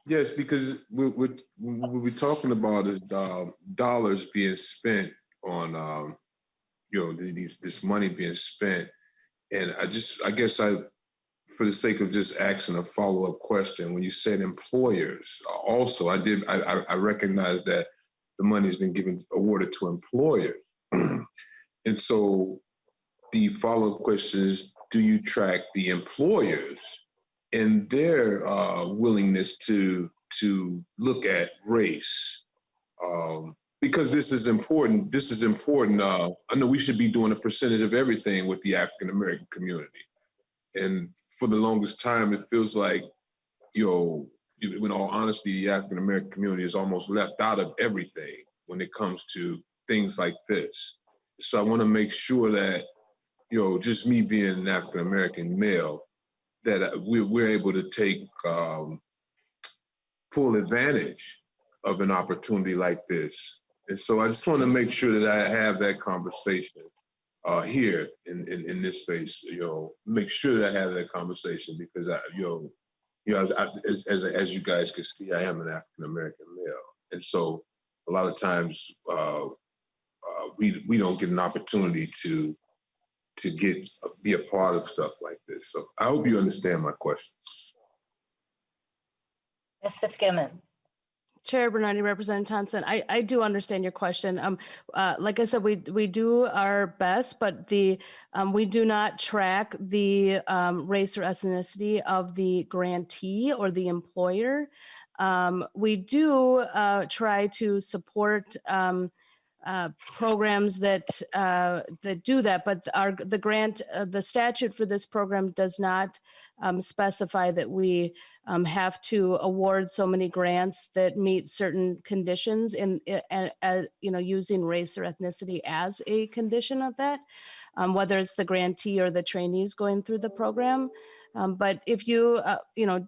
S14: Yes, because what we're talking about is dollars being spent on, this money being spent. And I guess for the sake of just asking a follow-up question, when you said employers, also I recognize that the money has been awarded to employers. And so the follow-up question is, do you track the employers and their willingness to look at race? Because this is important. I know we should be doing a percentage of everything with the African American community. And for the longest time, it feels like, in all honesty, the African American community is almost left out of everything when it comes to things like this. So I want to make sure that, just me being an African American male, that we're able to take full advantage of an opportunity like this. And so I just want to make sure that I have that conversation here in this space. Make sure that I have that conversation because as you guys can see, I am an African American male, and so a lot of times we don't get an opportunity to be a part of stuff like this. So I hope you understand my question.
S1: Ms. Fitzgibbon.
S13: Chair Bernardi, Representative Thompson, I do understand your question. Like I said, we do our best, but we do not track the race or ethnicity of the grantee or the employer. We do try to support programs that do that, but the statute for this program does not specify that we have to award so many grants that meet certain conditions in using race or ethnicity as a condition of that, whether it's the grantee or the trainees going through the program. But if you,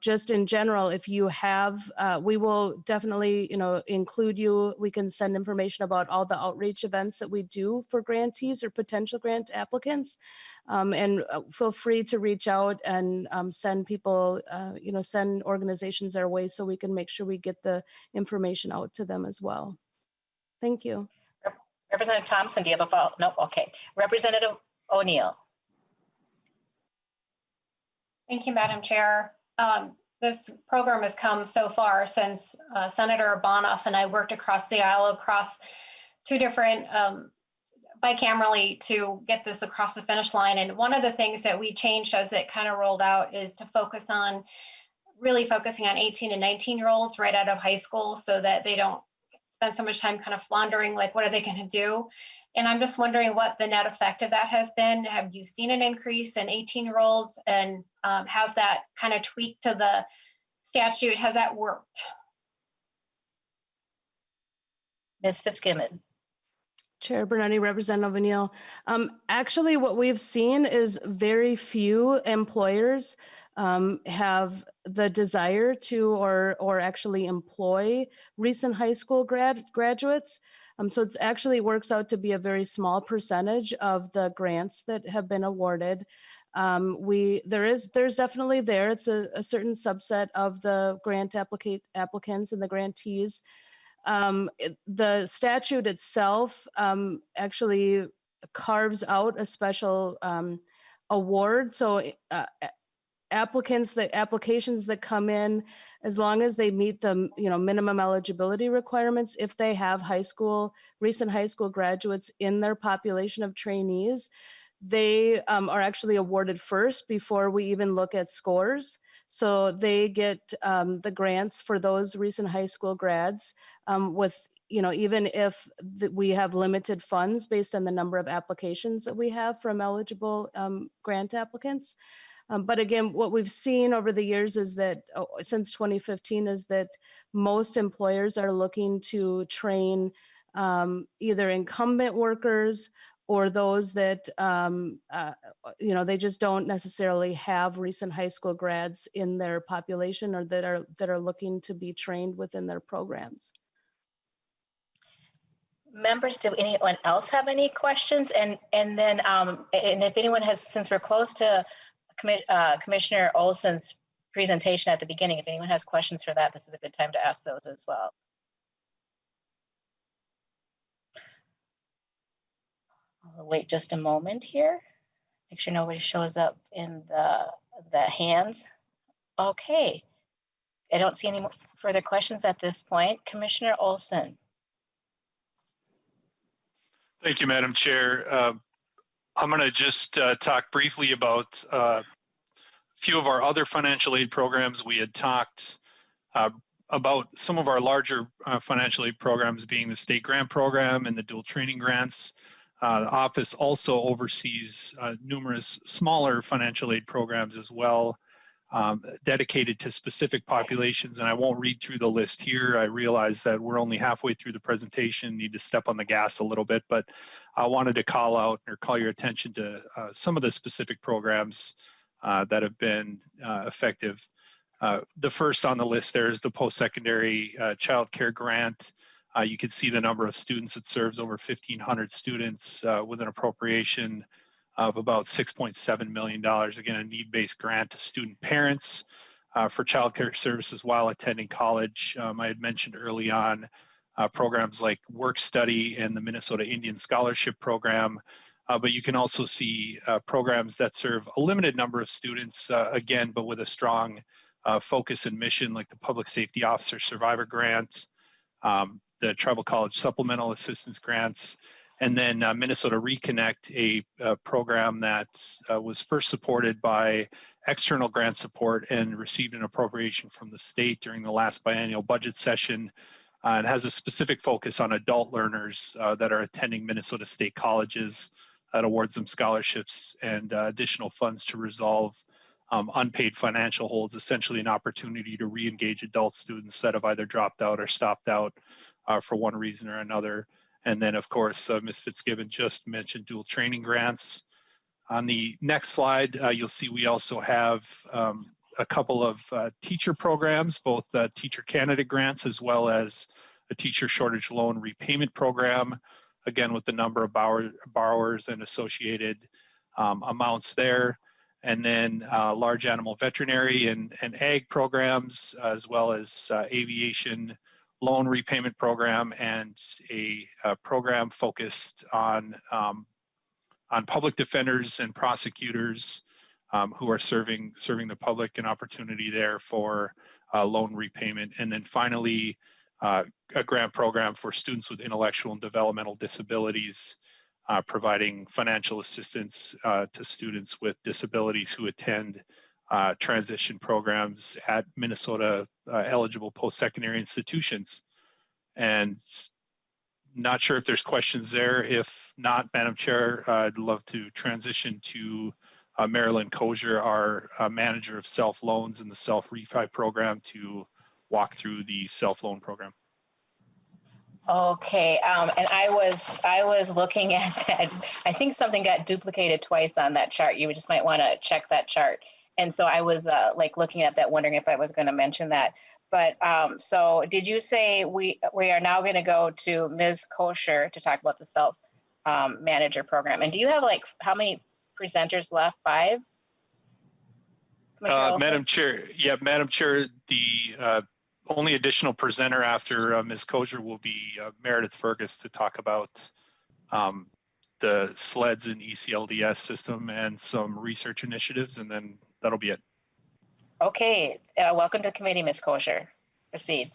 S13: just in general, if you have, we will definitely, include you. We can send information about all the outreach events that we do for grantees or potential grant applicants. And feel free to reach out and send people, send organizations our way so we can make sure we get the information out to them as well. Thank you.
S1: Representative Thompson, do you have a follow? No, okay. Representative ONeill.
S12: Thank you, Madam Chair. This program has come so far since Senator Bonoff and I worked across the aisle, across two different bicamerally to get this across the finish line. And one of the things that we changed as it kind of rolled out is to really focusing on 18 and 19-year-olds right out of high school so that they don't spend so much time kind of floundering, like, what are they going to do? And I'm just wondering what the net effect of that has been. Have you seen an increase in 18-year-olds? And how's that kind of tweaked to the statute? Has that worked?
S1: Ms. Fitzgibbon.
S13: Chair Bernardi, Representative ONeill. Actually, what we've seen is very few employers have the desire to or actually employ recent high school graduates. So it's actually works out to be a very small percentage of the grants that have been awarded. There's definitely it's a certain subset of the grant applicants and the grantees. The statute itself actually carves out a special award. So applications that come in, as long as they meet the minimum eligibility requirements, if they have recent high school graduates in their population of trainees, they are actually awarded first before we even look at scores. So they get the grants for those recent high school grads with, even if we have limited funds based on the number of applications that we have from eligible grant applicants. But again, what we've seen over the years is that since 2015 is that most employers are looking to train either incumbent workers or those that, they just don't necessarily have recent high school grads in their population or that are looking to be trained within their programs.
S1: Members, do anyone else have any questions? And then, and if anyone has, since we're close to Commissioner Olson's presentation at the beginning, if anyone has questions for that, this is a good time to ask those as well. I'll wait just a moment here. Make sure nobody shows up in the hands. Okay. I don't see any more further questions at this point. Commissioner Olson.
S8: Thank you, Madam Chair. I'm going to just talk briefly about a few of our other financial aid programs. We had talked about some of our larger financial aid programs being the state grant program and the dual training grants. The office also oversees numerous smaller financial aid programs as well. dedicated to specific populations. And I won't read through the list here. I realize that we're only halfway through the presentation, need to step on the gas a little bit, but I wanted to call your attention to some of the specific programs that have been effective. The first on the list there is the post-secondary child care grant. You can see the number of students. It serves over 1,500 students with an appropriation of about $6.7 million. Again, a need-based grant to student parents for childcare services while attending college. I had mentioned early on programs like Work Study and the Minnesota Indian Scholarship Program, but you can also see programs that serve a limited number of students, again, but with a strong focus and mission, like the Public Safety Officer Survivor Grant, the Tribal College Supplemental Assistance Grants, and then Minnesota Reconnect, a program that was first supported by external grant support and received an appropriation from the state during the last biennial budget session. And has a specific focus on adult learners that are attending Minnesota state colleges. That awards them scholarships and additional funds to resolve unpaid financial holds, essentially an opportunity to re-engage adult students that have either dropped out or stopped out for one reason or another. And then, of course, Ms. Fitzgibbon just mentioned dual training grants. On the next slide, you'll see we also have a couple of teacher programs, both teacher candidate grants as well as a teacher shortage loan repayment program, again, with the number of borrowers and associated amounts there. And then large animal veterinary and ag programs, as well as aviation loan repayment program, and a program focused on public defenders and prosecutors who are serving the public, an opportunity there for loan repayment. And then finally, a grant program for students with intellectual and developmental disabilities, providing financial assistance to students with disabilities who attend transition programs at Minnesota eligible post-secondary institutions. And not sure if there's questions there. If not, Madam Chair, I'd love to transition to Marilyn Keiser, our manager of self loans in the SelfRefi program, to walk through the self loan program.
S1: Okay, and I was looking at that. I think something got duplicated twice on that chart. You just might want to check that chart. And so I was like looking at that, wondering if I was going to mention that. But so did you say we are now going to go to Ms. Keiser to talk about the self manager program? And do you have like how many presenters left? 5?
S8: Madam Chair, Madam Chair, the only additional presenter after Ms. Keiser will be Meredith Fergus to talk about the SLEDS and ECLDS system and some research initiatives, and then that'll be it.
S1: Okay, welcome to the committee, Ms. Keiser. Proceed.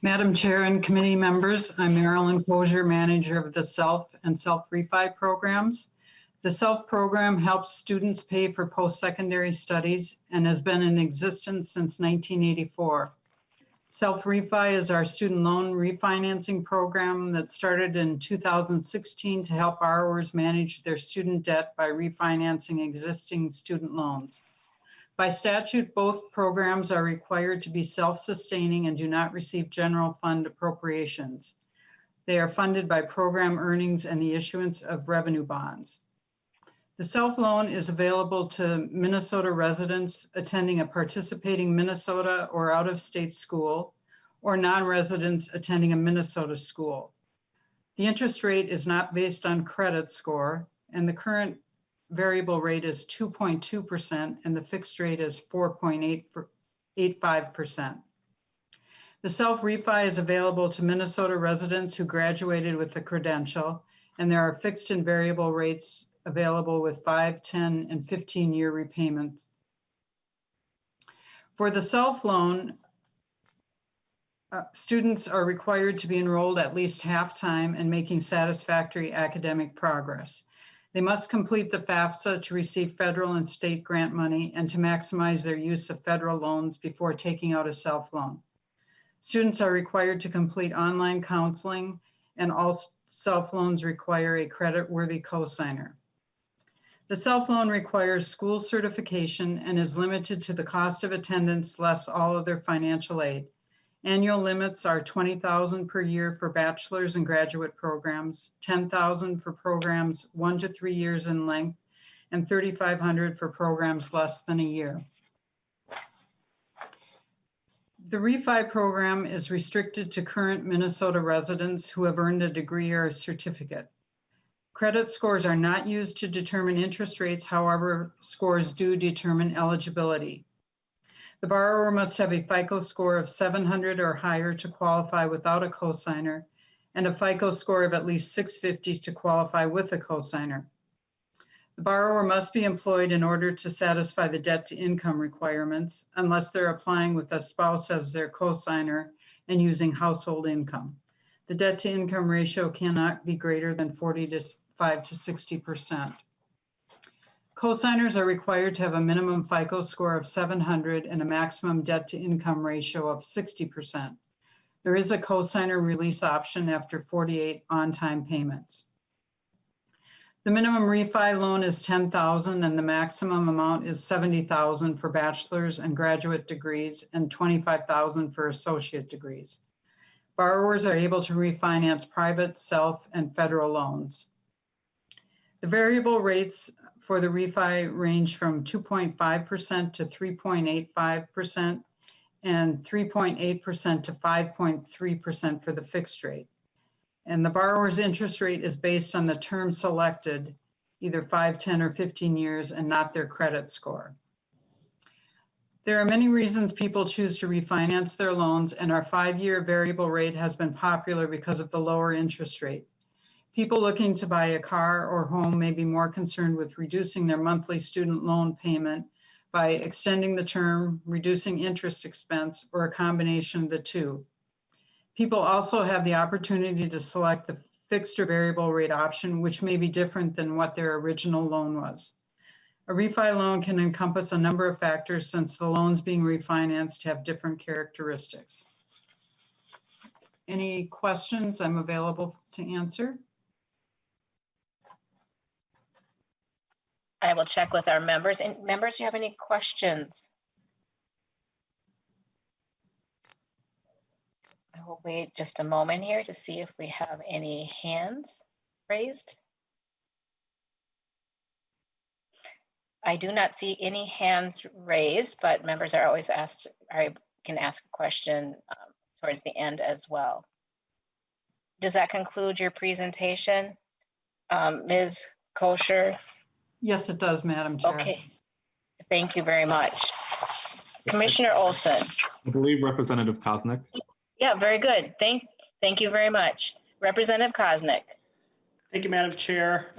S15: Madam Chair and committee members, I'm Marilyn Keiser, manager of the SELF and SelfRefi programs. The SELF program helps students pay for post-secondary studies and has been in existence since 1984. SelfRefi is our student loan refinancing program that started in 2016 to help borrowers manage their student debt by refinancing existing student loans. By statute, both programs are required to be self-sustaining and do not receive general fund appropriations. They are funded by program earnings and the issuance of revenue bonds. The SELF loan is available to Minnesota residents attending a participating Minnesota or out-of-state school, or non-residents attending a Minnesota school. The interest rate is not based on credit score, and the current variable rate is 2.2%, and the fixed rate is 4.85%. The SelfRefi is available to Minnesota residents who graduated with a credential, and there are fixed and variable rates available with 5, 10, and 15-year repayments. For the SELF loan, students are required to be enrolled at least half-time and making satisfactory academic progress. They must complete the FAFSA to receive federal and state grant money and to maximize their use of federal loans before taking out a SELF loan. Students are required to complete online counseling, and all SELF loans require a credit-worthy cosigner. The SELF loan requires school certification and is limited to the cost of attendance less all other financial aid. Annual limits are $20,000 per year for bachelor's and graduate programs, $10,000 for programs 1 to 3 years in length, and $3,500 for programs less than a year. The refi program is restricted to current Minnesota residents who have earned a degree or a certificate. Credit scores are not used to determine interest rates. However, scores do determine eligibility. The borrower must have a FICO score of 700 or higher to qualify without a cosigner, and a FICO score of at least 650 to qualify with a cosigner. The borrower must be employed in order to satisfy the debt-to-income requirements, unless they're applying with a spouse as their cosigner and using household income. The debt-to-income ratio cannot be greater than 45 to 60%. Cosigners are required to have a minimum FICO score of 700 and a maximum debt-to-income ratio of 60%. There is a cosigner release option after 48 on-time payments. The minimum refi loan is $10,000 and the maximum amount is $70,000 for bachelor's and graduate degrees and $25,000 for associate degrees. Borrowers are able to refinance private, self, and federal loans. The variable rates for the refi range from 2.5% to 3.85% and 3.8% to 5.3% for the fixed rate. And the borrower's interest rate is based on the term selected, either 5, 10, or 15 years, and not their credit score. There are many reasons people choose to refinance their loans, and our 5-year variable rate has been popular because of the lower interest rate. People looking to buy a car or home may be more concerned with reducing their monthly student loan payment by extending the term, reducing interest expense, or a combination of the two. People also have the opportunity to select the fixed or variable rate option, which may be different than what their original loan was. A refi loan can encompass a number of factors since the loans being refinanced have different characteristics. Any questions? I'm available to answer.
S1: I will check with our members. And members, do you have any questions? I will wait just a moment here to see if we have any hands raised. I do not see any hands raised, but members are always asked, can ask a question towards the end as well. Does that conclude your presentation, Ms. Kosher?
S15: Yes, it does, Madam Chair.
S1: Okay, thank you very much. Commissioner Olson.
S5: I believe Representative Kosnick.
S1: Yeah, very good. Thank you very much. Representative Kosnick.
S16: Thank you, Madam Chair.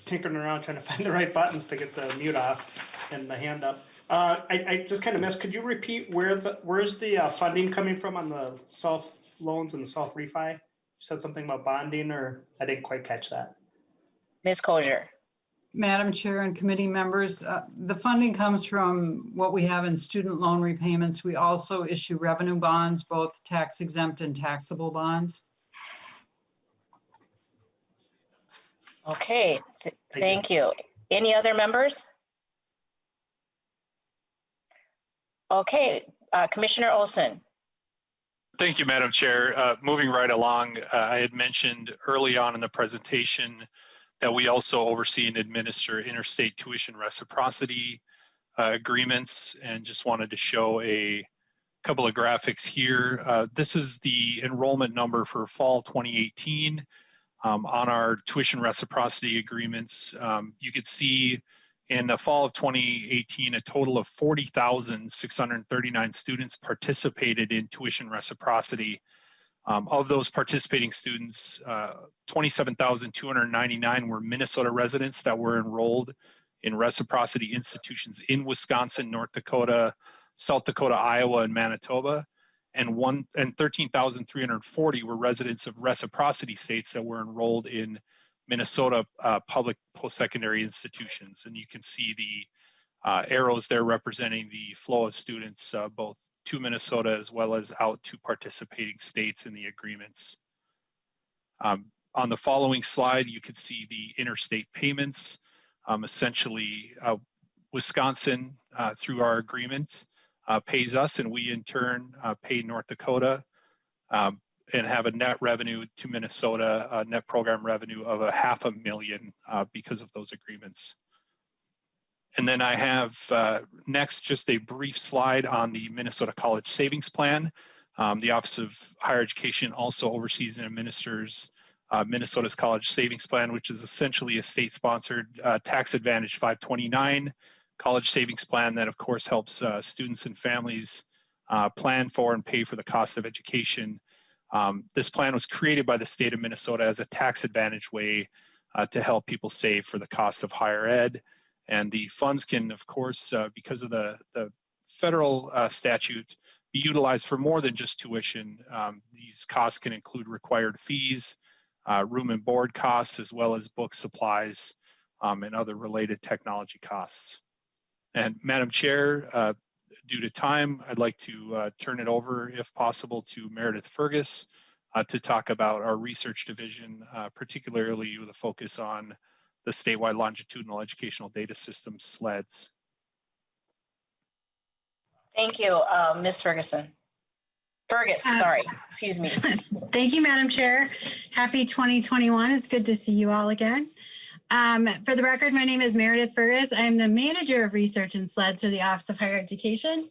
S16: Tinkering around trying to find the right buttons to get the mute off and the hand up. I just kind of missed, could you repeat where's the funding coming from on the self loans and the SelfRefi? You said something about bonding, or I didn't quite catch that.
S1: Ms. Kosher.
S15: Madam Chair and committee members, the funding comes from what we have in student loan repayments. We also issue revenue bonds, both tax exempt and taxable bonds.
S1: Okay, thank you. Any other members? Okay, Commissioner Olson.
S8: Thank you, Madam Chair. Moving right along, I had mentioned early on in the presentation that we also oversee and administer interstate tuition reciprocity agreements, and just wanted to show a couple of graphics here. This is the enrollment number for fall 2018 on our tuition reciprocity agreements. You could see in the fall of 2018, a total of 40,639 students participated in tuition reciprocity. Of those participating students, 27,299 were Minnesota residents that were enrolled in reciprocity institutions in Wisconsin, North Dakota, South Dakota, Iowa, and Manitoba, and 13,340 were residents of reciprocity states that were enrolled in Minnesota public post-secondary institutions. And you can see the arrows there representing the flow of students both to Minnesota as well as out to participating states in the agreements. On the following slide, you can see the interstate payments. Essentially, Wisconsin, through our agreement, pays us, and we in turn pay North Dakota, and have a net revenue to Minnesota, net program revenue of $500,000 because of those agreements. And then I have next just a brief slide on the Minnesota College Savings Plan. The Office of Higher Education also oversees and administers Minnesota's College Savings Plan, which is essentially a state-sponsored tax advantage 529 college savings plan that of course helps students and families plan for and pay for the cost of education. This plan was created by the state of Minnesota as a tax advantage way to help people save for the cost of higher ed. And the funds can, of course, because of the federal statute, be utilized for more than just tuition. These costs can include required fees, room and board costs, as well as book supplies and other related technology costs. And Madam Chair, due to time, I'd like to turn it over, if possible, to Meredith Fergus to talk about our research division, particularly with a focus on the statewide longitudinal educational data system, SLEDs.
S1: Thank you, Ms. Ferguson. Sorry, excuse me.
S17: Thank you, Madam Chair. Happy 2021. It's good to see you all again. For the record, my name is Meredith Fergus. I am the Manager of Research and SLEDs for the Office of Higher Education.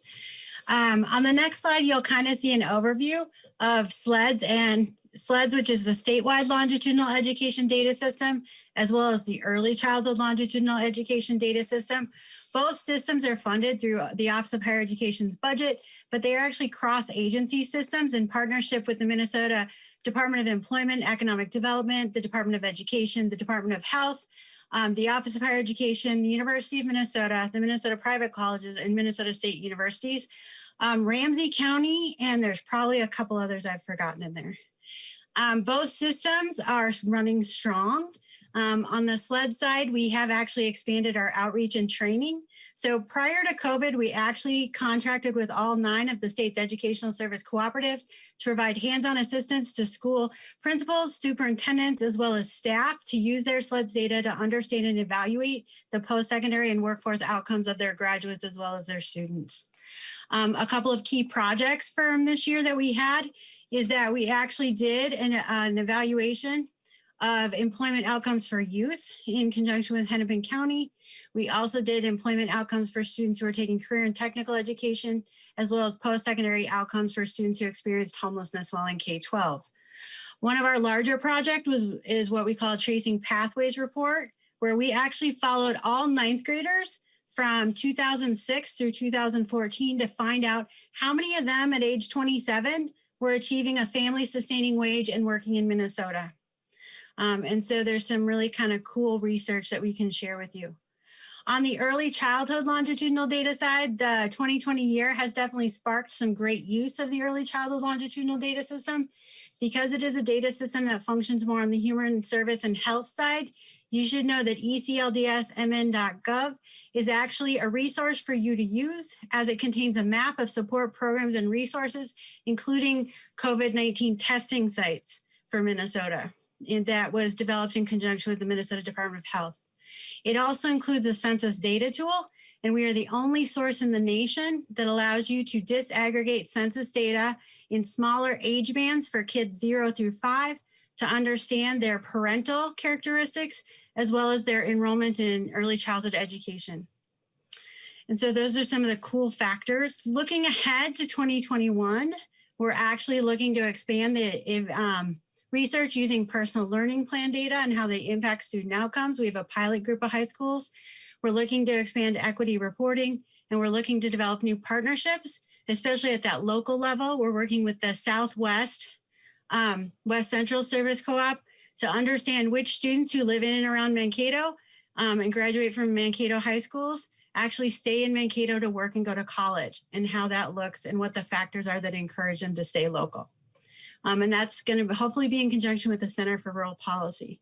S17: On the next slide, you'll kind of see an overview of SLEDs, which is the statewide longitudinal education data system, as well as the early childhood longitudinal education data system. Both systems are funded through the Office of Higher Education's budget, but they are actually cross-agency systems in partnership with the Minnesota Department of Employment, Economic Development, the Department of Education, the Department of Health, the Office of Higher Education, the University of Minnesota, the Minnesota Private Colleges, and Minnesota State Universities, Ramsey County, and there's probably a couple others I've forgotten in there. Both systems are running strong. On the SLED side, we have actually expanded our outreach and training. So prior to COVID, we actually contracted with all 9 of the state's educational service cooperatives to provide hands-on assistance to school principals, superintendents, as well as staff to use their SLEDs data to understand and evaluate the post-secondary and workforce outcomes of their graduates as well as their students. A couple of key projects from this year that we had is that we actually did an evaluation of employment outcomes for youth in conjunction with Hennepin County. We also did employment outcomes for students who are taking career and technical education, as well as post-secondary outcomes for students who experienced homelessness while in K-12. One of our larger projects is what we call a Tracing Pathways report, where we actually followed all 9th graders from 2006 through 2014 to find out how many of them at age 27 were achieving a family sustaining wage and working in Minnesota. And so there's some really kind of cool research that we can share with you. On the early childhood longitudinal data side, the 2020 year has definitely sparked some great use of the early childhood longitudinal data system. Because it is a data system that functions more on the human service and health side, you should know that ecldsmn.gov is actually a resource for you to use, as it contains a map of support programs and resources, including COVID-19 testing sites for Minnesota. And that was developed in conjunction with the Minnesota Department of Health. It also includes a census data tool, and we are the only source in the nation that allows you to disaggregate census data in smaller age bands for kids 0 through 5 to understand their parental characteristics, as well as their enrollment in early childhood education. And so those are some of the cool factors. Looking ahead to 2021, we're actually looking to expand the research using personal learning plan data and how they impact student outcomes. We have a pilot group of high schools. We're looking to expand equity reporting, and we're looking to develop new partnerships, especially at that local level. We're working with the Southwest West Central Service Co-op to understand which students who live in and around Mankato and graduate from Mankato high schools actually stay in Mankato to work and go to college, and how that looks and what the factors are that encourage them to stay local. And that's going to hopefully be in conjunction with the Center for Rural Policy.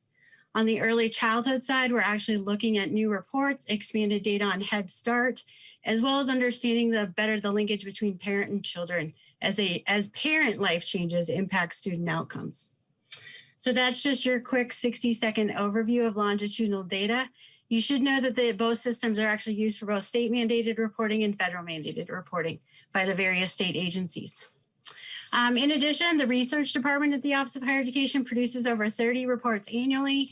S17: On the early childhood side, we're actually looking at new reports, expanded data on Head Start, as well as understanding the linkage between parent and children as parent life changes impact student outcomes. So that's just your quick 60-second overview of longitudinal data. You should know that both systems are actually used for both state mandated reporting and federal mandated reporting by the various state agencies. In addition, the research department at the Office of Higher Education produces over 30 reports annually.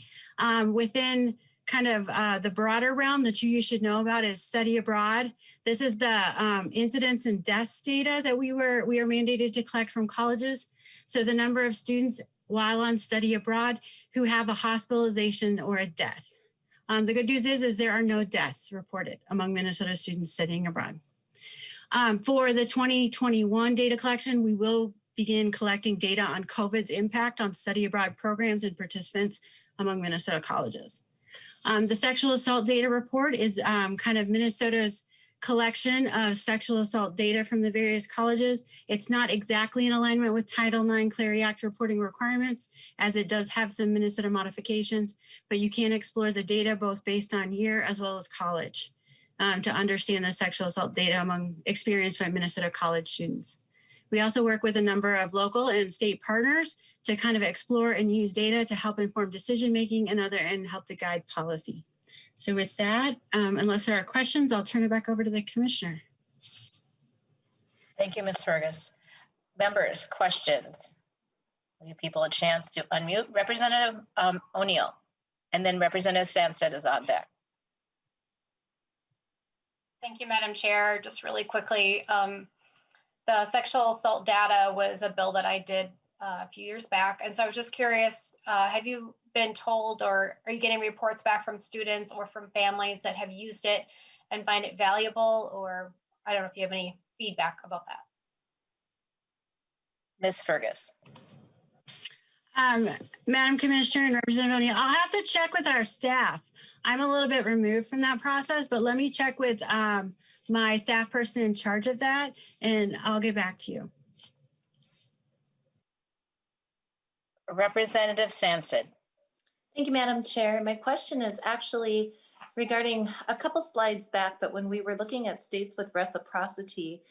S17: Within kind of the broader realm that you should know about is study abroad. This is the incidence and deaths data that we are mandated to collect from colleges. So the number of students while on study abroad who have a hospitalization or a death. The good news is there are no deaths reported among Minnesota students studying abroad. For the 2021 data collection, we will begin collecting data on COVID's impact on study abroad programs and participants among Minnesota colleges. The sexual assault data report is kind of Minnesota's collection of sexual assault data from the various colleges. It's not exactly in alignment with Title IX Clery Act reporting requirements, as it does have some Minnesota modifications, but you can explore the data both based on year as well as college to understand the sexual assault data among experienced by Minnesota college students. We also work with a number of local and state partners to kind of explore and use data to help inform decision-making and help to guide policy. So with that, unless there are questions, I'll turn it back over to the commissioner.
S1: Thank you, Ms. Fergus. Members, questions? I'll give people a chance to unmute. Representative ONeill, and then Representative Stansted is on deck.
S12: Thank you, Madam Chair. Just really quickly, the sexual assault data was a bill that I did a few years back. And so I was just curious, have you been told, or are you getting reports back from students or from families that have used it and find it valuable? Or I don't know if you have any feedback about that.
S1: Ms. Fergus.
S17: Madam Commissioner and Representative ONeill, I'll have to check with our staff. I'm a little bit removed from that process, but let me check with my staff person in charge of that, and I'll get back to you.
S1: Representative Stansted.
S18: Thank you, Madam Chair. My question is actually regarding a couple slides back, but when we were looking at states with reciprocity,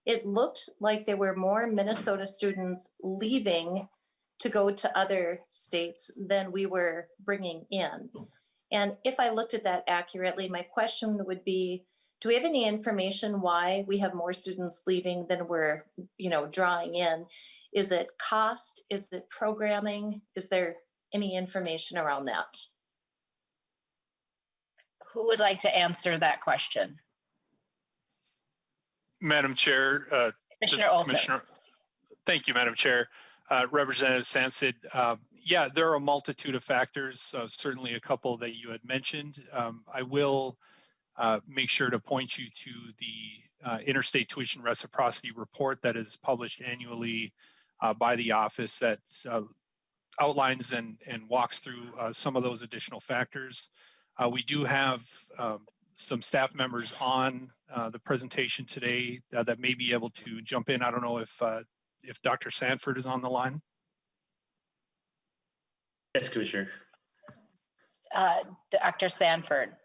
S18: it looked like there were more Minnesota students leaving to go to other states than we were bringing in. And if I looked at that accurately, my question would be, do we have any information why we have more students leaving than we're, drawing in? Is it cost? Is it programming? Is there any information around that?
S1: Who would like to answer that question?
S8: Madam Chair.
S1: Commissioner Olson.
S8: Thank you, Madam Chair. Representative Stansted, yeah, there are a multitude of factors, certainly a couple that you had mentioned. I will make sure to point you to the Interstate Tuition Reciprocity Report that is published annually by the office that outlines and walks through some of those additional factors. We do have some staff members on the presentation today that may be able to jump in. I don't know if Dr. Sanford is on the line.
S19: Yes, Commissioner.
S1: Dr. Sanford.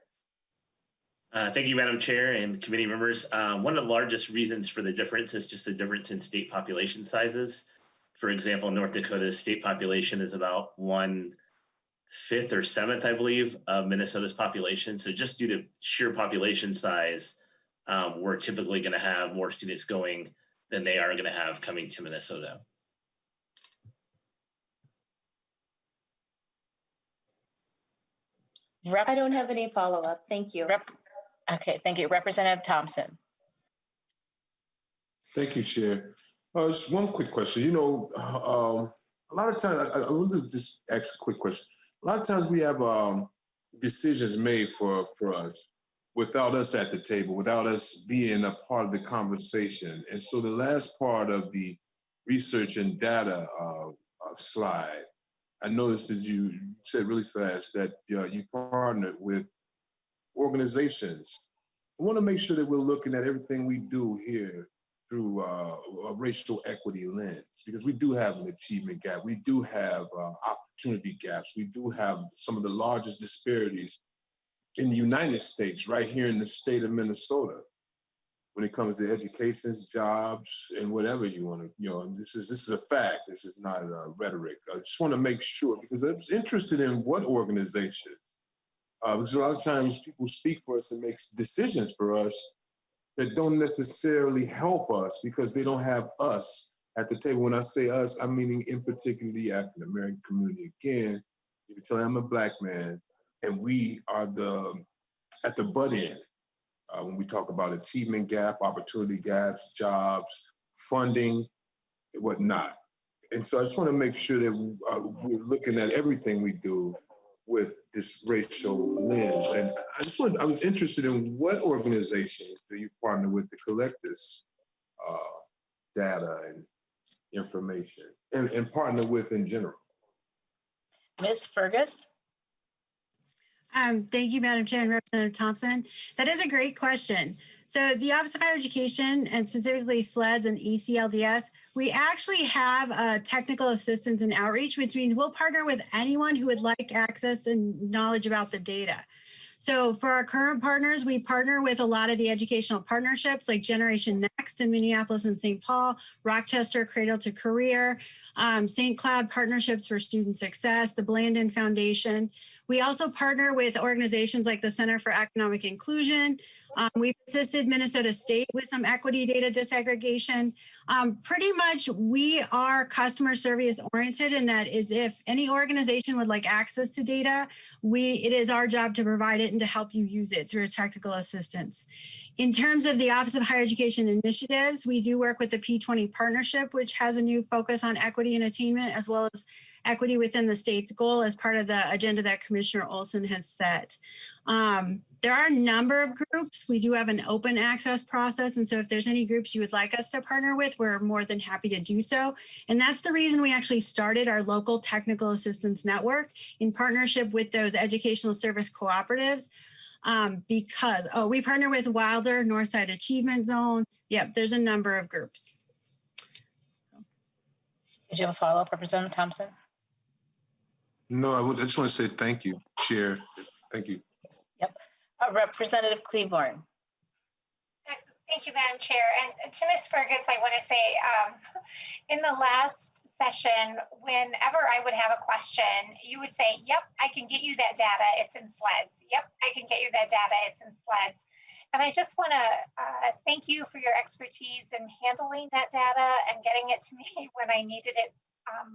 S19: Thank you, Madam Chair and committee members. One of the largest reasons for the difference is just the difference in state population sizes. For example, North Dakota's state population is about 1/5 or 7th, I believe, of Minnesota's population. So just due to sheer population size, we're typically going to have more students going than they are going to have coming to Minnesota.
S18: I don't have any follow-up. Thank you.
S1: Okay, thank you. Representative Thompson.
S14: Thank you, Chair. Just one quick question. A lot of times, I want to just ask a quick question. A lot of times we have decisions made for us without us at the table, without us being a part of the conversation. And so the last part of the research and data slide, I noticed that you said really fast that you partnered with organizations. I want to make sure that we're looking at everything we do here through a racial equity lens, because we do have an achievement gap. We do have opportunity gaps. We do have some of the largest disparities in the United States, right here in the state of Minnesota, when it comes to education, jobs, and whatever you want to, this is a fact. This is not rhetoric. I just want to make sure, because I was interested in what organizations Because a lot of times people speak for us and make decisions for us that don't necessarily help us because they don't have us at the table. When I say us, I'm meaning in particular the African American community. Again, you can tell I'm a Black man, and we are at the butt end when we talk about achievement gap, opportunity gaps, jobs, funding, and whatnot. And so I just want to make sure that we're looking at everything we do with this racial lens. And I was interested in what organizations do you partner with to collect this data and information and partner with in general?
S1: Ms. Fergus?
S17: Thank you, Madam Chair and Representative Thompson. That is a great question. So the Office of Higher Education and specifically SLEDS and ECLDS, we actually have technical assistance and outreach, which means we'll partner with anyone who would like access and knowledge about the data. So for our current partners, we partner with a lot of the educational partnerships like Generation Next in Minneapolis and St. Paul, Rochester Cradle to Career, St. Cloud Partnerships for Student Success, the Blandin Foundation. We also partner with organizations like the Center for Economic Inclusion. We've assisted Minnesota State with some equity data disaggregation. Pretty much we are customer service oriented, and that is if any organization would like access to data, it is our job to provide it and to help you use it through a technical assistance. In terms of the Office of Higher Education initiatives, we do work with the P20 partnership, which has a new focus on equity and attainment, as well as equity within the state's goal as part of the agenda that Commissioner Olson has set. There are a number of groups. We do have an open access process. And so if there's any groups you would like us to partner with, we're more than happy to do so. And that's the reason we actually started our local technical assistance network in partnership with those educational service cooperatives. Because we partner with Wilder, Northside Achievement Zone. Yep, there's a number of groups.
S1: Did you have a follow-up, Representative Thompson?
S14: No, I just want to say thank you, Chair. Thank you.
S1: Yep. Representative Cleburne.
S20: Thank you, Madam Chair. And to Ms. Fergus, I want to say in the last session, whenever I would have a question, you would say, yep, I can get you that data. It's in SLEDS. Yep, I can get you that data. It's in SLEDS. And I just want to thank you for your expertise in handling that data and getting it to me when I needed it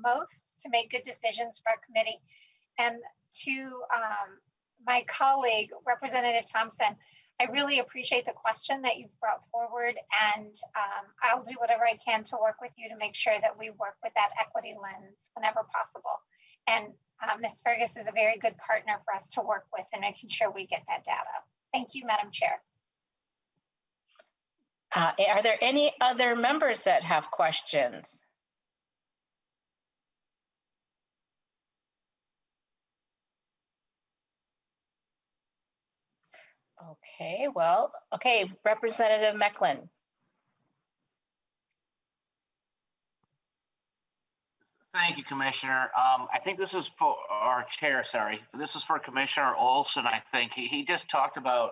S20: most to make good decisions for our committee. And to my colleague, Representative Thompson, I really appreciate the question that you've brought forward, and I'll do whatever I can to work with you to make sure that we work with that equity lens whenever possible. And Ms. Fergus is a very good partner for us to work with in making sure we get that data. Thank you, Madam Chair.
S1: Are there any other members that have questions? Okay, well, okay, Representative Mecklin.
S4: Thank you, Commissioner. I think this is for our chair, sorry. This is for Commissioner Olson, I think. He just talked about,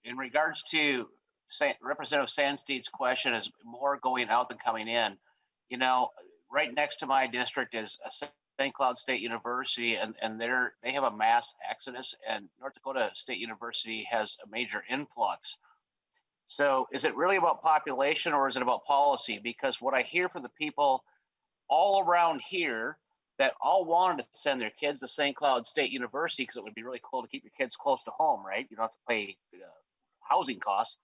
S4: in regards to Representative Sandstein's question, is more going out than coming in. You know, right next to my district is St. Cloud State University, and they have a mass exodus, and North Dakota State University has a major influx. So is it really about population or is it about policy? Because what I hear from the people all around here that all wanted to send their kids to St. Cloud State University because it would be really cool to keep your kids close to home, right? You don't have to pay housing costs.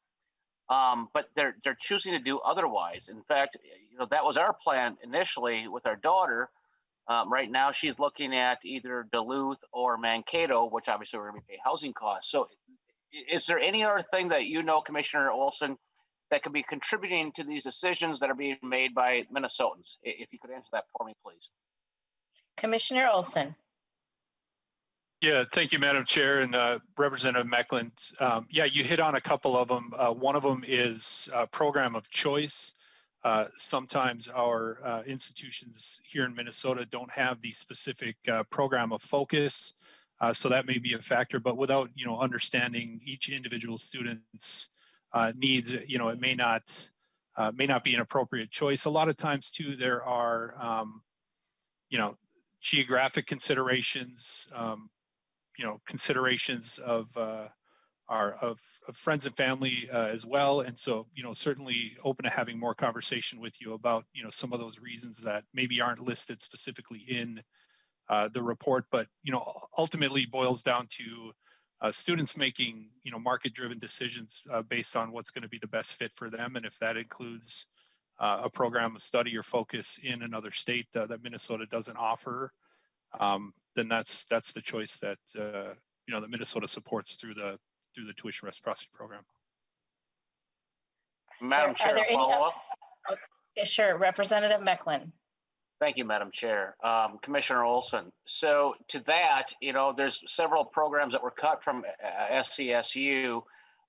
S4: But they're choosing to do otherwise. In fact, you know, that was our plan initially with our daughter. Right now, she's looking at either Duluth or Mankato, which obviously we're going to pay housing costs. So is there any other thing that you know, Commissioner Olson, that could be contributing to these decisions that are being made by Minnesotans? If you could answer that for me, please.
S1: Commissioner Olson.
S8: Yeah, thank you, Madam Chair, and Representative Mecklin. Yeah, you hit on a couple of them. One of them is program of choice. Sometimes our institutions here in Minnesota don't have the specific program of focus, so that may be a factor. But without understanding each individual student's needs, it may not be an appropriate choice. A lot of times too, there are geographic considerations. considerations of of friends and family as well. And so, certainly open to having more conversation with you about, some of those reasons that maybe aren't listed specifically in the report, but, ultimately boils down to students making, market-driven decisions based on what's going to be the best fit for them. And if that includes a program of study or focus in another state that Minnesota doesn't offer, then that's the choice that, that Minnesota supports through the tuition reciprocity program.
S4: Madam Chair, follow-up?
S1: Okay, sure. Representative Mecklin.
S4: Thank you, Madam Chair. Commissioner Olson. So to that, there's several programs that were cut from SCSU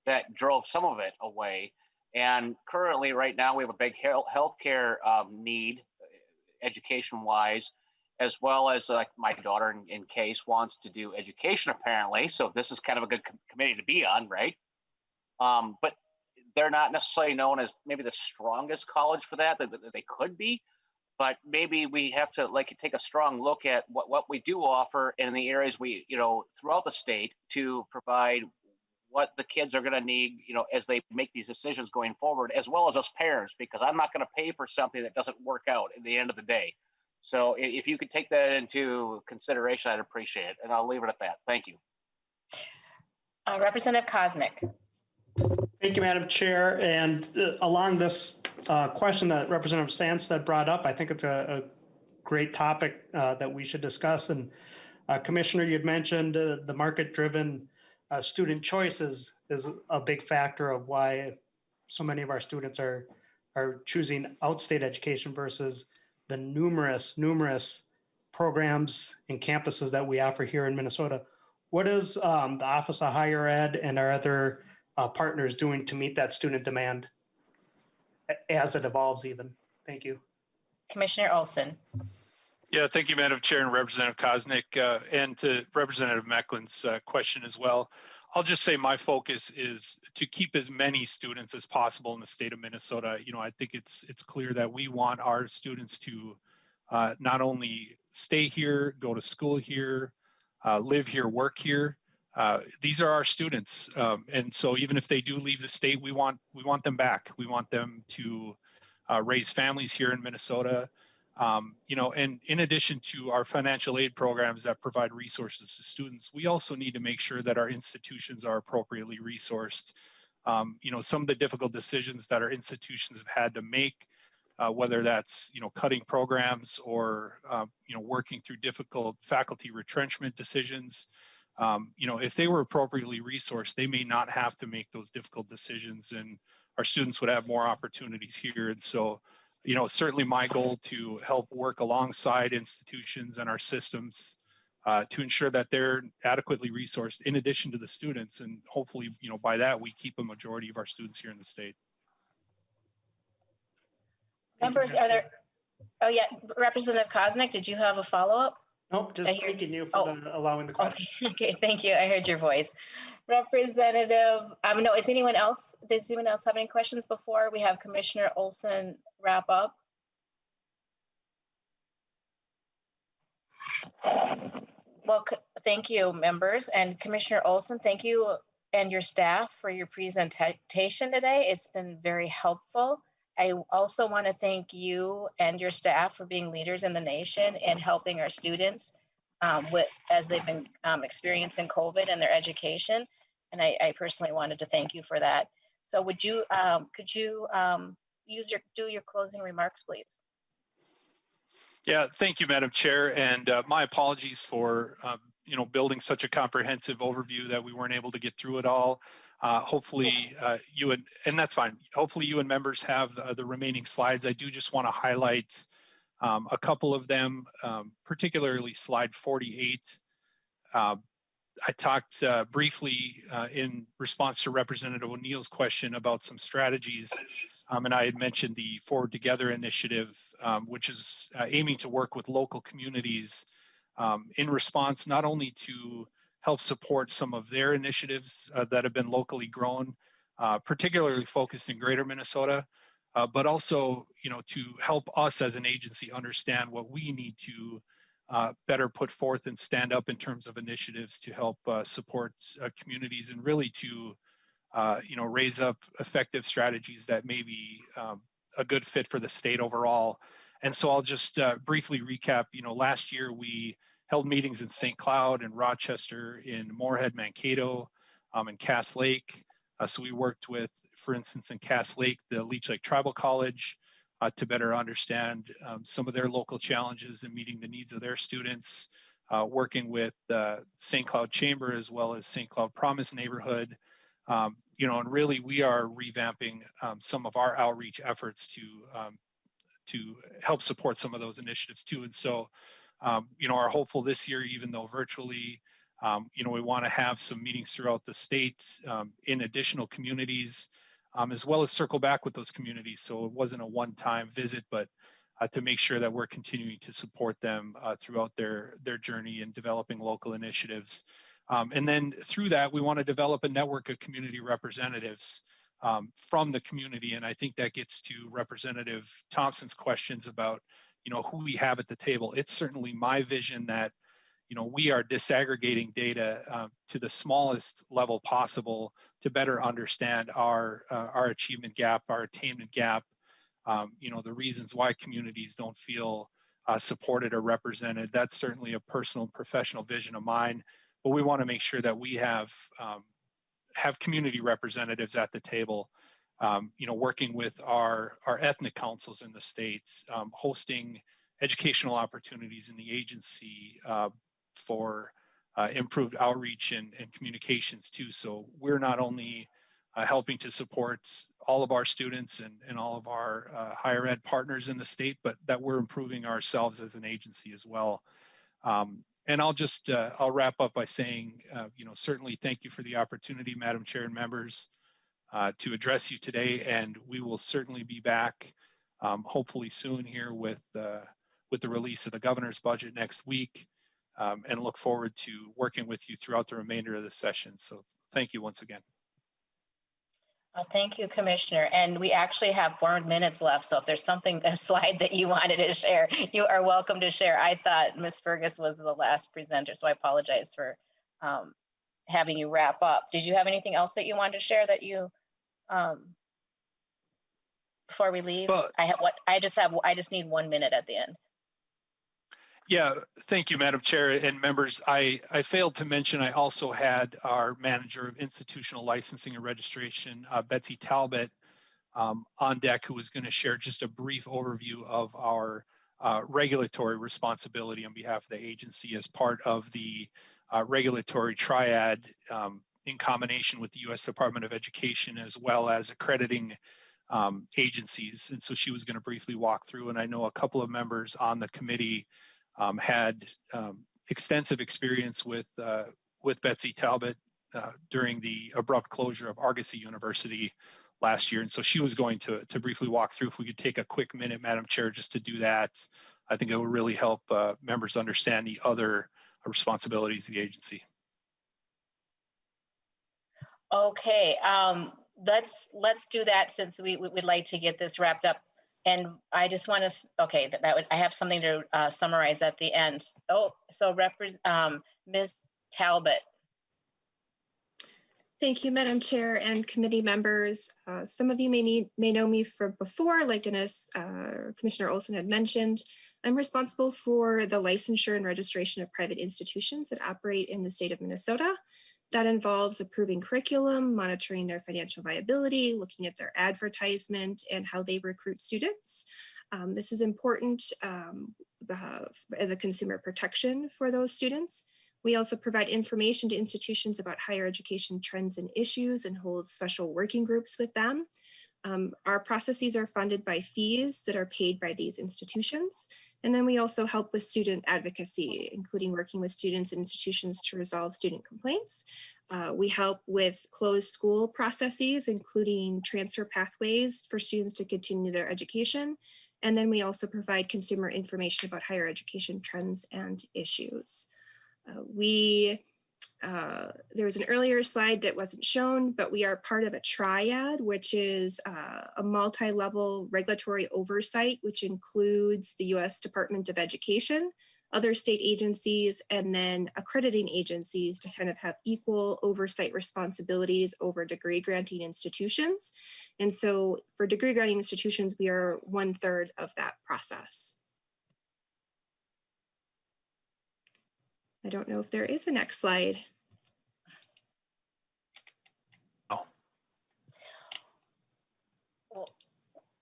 S4: that drove some of it away. And currently, right now, we have a big healthcare need, education-wise, as well as like my daughter in case wants to do education apparently. So this is kind of a good committee to be on, right? But they're not necessarily known as maybe the strongest college for that they could be. But maybe we have to take a strong look at what we do offer in the areas we, throughout the state to provide what the kids are going to need, as they make these decisions going forward, as well as us parents, because I'm not going to pay for something that doesn't work out at the end of the day. So if you could take that into consideration, I'd appreciate it. And I'll leave it at that. Thank you.
S1: Representative Koznick.
S16: Thank you, Madam Chair. And along this question that Representative Sandstead brought up, I think it's a great topic that we should discuss. And Commissioner, you'd mentioned the market-driven student choice is a big factor of why so many of our students are choosing outstate education versus the numerous programs and campuses that we offer here in Minnesota. What is the Office of Higher Ed and our other partners doing to meet that student demand as it evolves even? Thank you.
S1: Commissioner Olson.
S8: Yeah, thank you, Madam Chair and Representative Koznick, and to Representative Mecklin's question as well. I'll just say my focus is to keep as many students as possible in the state of Minnesota. I think it's clear that we want our students to not only stay here, go to school here, live here, work here. These are our students, and so even if they do leave the state, we want them back. We want them to raise families here in Minnesota. And in addition to our financial aid programs that provide resources to students, we also need to make sure that our institutions are appropriately resourced. Some of the difficult decisions that our institutions have had to make, whether that's, cutting programs or, working through difficult faculty retrenchment decisions, if they were appropriately resourced, they may not have to make those difficult decisions, and our students would have more opportunities here. And so, certainly my goal to help work alongside institutions and our systems to ensure that they're adequately resourced in addition to the students. And hopefully, by that, we keep a majority of our students here in the state.
S1: Members, are there, oh yeah, Representative Koznick, did you have a follow-up?
S16: Nope, just thanking you for allowing the question.
S1: Okay, thank you. I heard your voice. Representative, no, does anyone else have any questions before we have Commissioner Olson wrap up? Well, thank you, members, and Commissioner Olson, thank you and your staff for your presentation today. It's been very helpful. I also want to thank you and your staff for being leaders in the nation and helping our students as they've been experiencing COVID and their education. And I personally wanted to thank you for that. So could you do your closing remarks, please?
S8: Yeah, thank you, Madam Chair. And my apologies for, building such a comprehensive overview that we weren't able to get through it all. Hopefully and that's fine. Hopefully you and members have the remaining slides. I do just want to highlight a couple of them, particularly slide 48. I talked briefly in response to Representative ONeill's question about some strategies, and I had mentioned the Forward Together initiative, which is aiming to work with local communities in response not only to help support some of their initiatives that have been locally grown, particularly focused in Greater Minnesota, but also, to help us as an agency understand what we need to better put forth and stand up in terms of initiatives to help support communities and really to raise up effective strategies that may be a good fit for the state overall. And so I'll just briefly recap. Last year we held meetings in St. Cloud and Rochester, in Moorhead, Mankato, and Cass Lake. So we worked with, for instance, in Cass Lake, the Leech Lake Tribal College to better understand some of their local challenges in meeting the needs of their students, working with St. Cloud Chamber as well as St. Cloud Promise neighborhood. And really we are revamping some of our outreach efforts to help support some of those initiatives too. And so, are hopeful this year, even though virtually, we want to have some meetings throughout the state in additional communities, as well as circle back with those communities. So it wasn't a one-time visit, but to make sure that we're continuing to support them throughout their journey in developing local initiatives. And then through that, we want to develop a network of community representatives from the community. And I think that gets to Representative Thompson's questions about, who we have at the table. It's certainly my vision that, we are disaggregating data to the smallest level possible to better understand our achievement gap, our attainment gap, the reasons why communities don't feel supported or represented. That's certainly a personal and professional vision of mine. But we want to make sure that we have community representatives at the table, working with our ethnic councils in the states, hosting educational opportunities in the agency for improved outreach and communications too. So we're not only helping to support all of our students and all of our higher ed partners in the state, but that we're improving ourselves as an agency as well. And I'll wrap up by saying, certainly thank you for the opportunity, Madam Chair and members, to address you today. And we will certainly be back, hopefully soon here with the release of the governor's budget next week, and look forward to working with you throughout the remainder of the session. So thank you once again.
S1: Thank you, Commissioner. And we actually have 4 minutes left. So if there's a slide that you wanted to share, you are welcome to share. I thought Ms. Fergus was the last presenter, so I apologize for having you wrap up. Did you have anything else that you wanted to share that you, before we leave? I just need 1 minute at the end.
S8: Yeah, thank you, Madam Chair and members. I failed to mention, I also had our Manager of Institutional Licensing and Registration, Betsy Talbot, on deck, who was going to share just a brief overview of our regulatory responsibility on behalf of the agency as part of the regulatory triad in combination with the U.S. Department of Education as well as accrediting agencies. And so she was going to briefly walk through, and I know a couple of members on the committee had extensive experience with Betsy Talbot during the abrupt closure of Argosy University last year. And so she was going to briefly walk through. If we could take a quick minute, Madam Chair, just to do that, I think it would really help members understand the other responsibilities of the agency.
S1: Okay, let's do that since we would like to get this wrapped up. And I just want to, I have something to summarize at the end. Oh, so Ms. Talbot.
S21: Thank you, Madam Chair and committee members. Some of you may know me from before, like Commissioner Olson had mentioned. I'm responsible for the licensure and registration of private institutions that operate in the state of Minnesota. That involves approving curriculum, monitoring their financial viability, looking at their advertisement, and how they recruit students. This is important as a consumer protection for those students. We also provide information to institutions about higher education trends and issues and hold special working groups with them. Our processes are funded by fees that are paid by these institutions. And then we also help with student advocacy, including working with students and institutions to resolve student complaints. We help with closed school processes, including transfer pathways for students to continue their education. And then we also provide consumer information about higher education trends and issues. There was an earlier slide that wasn't shown, but we are part of a triad, which is a multi-level regulatory oversight, which includes the U.S. Department of Education, other state agencies, and then accrediting agencies to kind of have equal oversight responsibilities over degree granting institutions. And so for degree granting institutions, we are 1/3 of that process. I don't know if there is a next slide.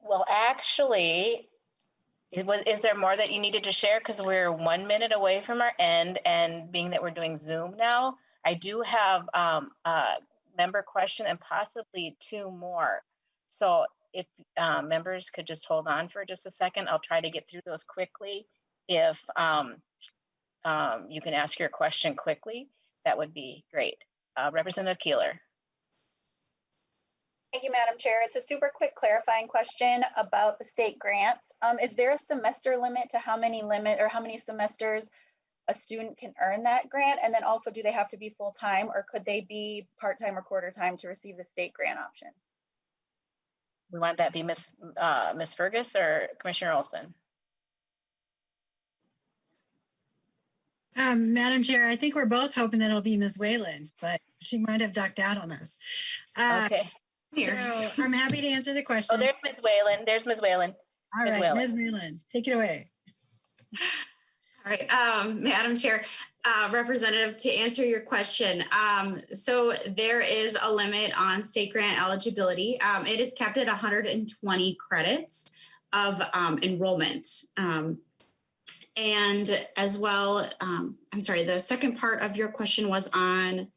S1: Well, actually, is there more that you needed to share? Because we're 1 minute away from our end, and being that we're doing Zoom now, I do have a member question and possibly 2 more. So if members could just hold on for just a second, I'll try to get through those quickly. If you can ask your question quickly, that would be great. Representative Keeler.
S3: Thank you, Madam Chair. It's a super quick clarifying question about the state grants. Is there a semester limit to how many semesters a student can earn that grant? And then also, do they have to be full-time, or could they be part-time or quarter-time to receive the state grant option?
S1: We want that be Miss Fergus or Commissioner Olson?
S17: Madam Chair, I think we're both hoping that it'll be Ms. Whalen, but she might have ducked out on us.
S1: Okay.
S17: So I'm happy to answer the question.
S1: Oh, there's Ms. Whalen. There's Ms. Whalen.
S17: All right, Ms. Whalen, take it away.
S9: All right, Madam Chair, Representative, to answer your question, so there is a limit on state grant eligibility. It is capped at 120 credits of enrollment. And as well, I'm sorry, the second part of your question was on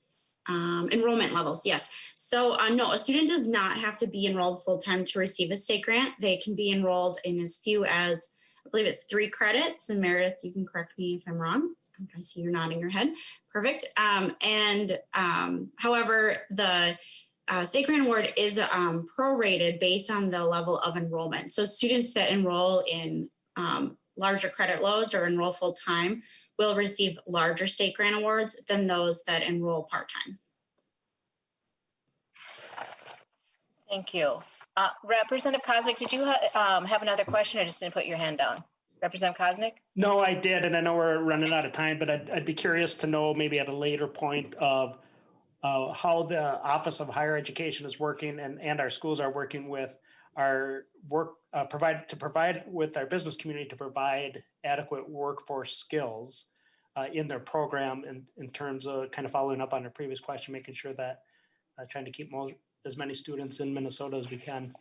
S9: enrollment levels. Yes. So no, a student does not have to be enrolled full-time to receive a state grant. They can be enrolled in as few as, I believe it's 3 credits. And Meredith, you can correct me if I'm wrong. I see you're nodding your head. Perfect. However, the state grant award is prorated based on the level of enrollment. So students that enroll in larger credit loads or enroll full-time will receive larger state grant awards than those that enroll part-time.
S1: Thank you. Representative Koznick, did you have another question, or just didn't put your hand down? Representative Koznick?
S16: No, I did, and I know we're running out of time, but I'd be curious to know maybe at a later point of how the Office of Higher Education is working and our schools are working with our work, provide with our business community to provide adequate workforce skills in their program in terms of kind of following up on the previous question, making sure that trying to keep as many students in Minnesota as we can.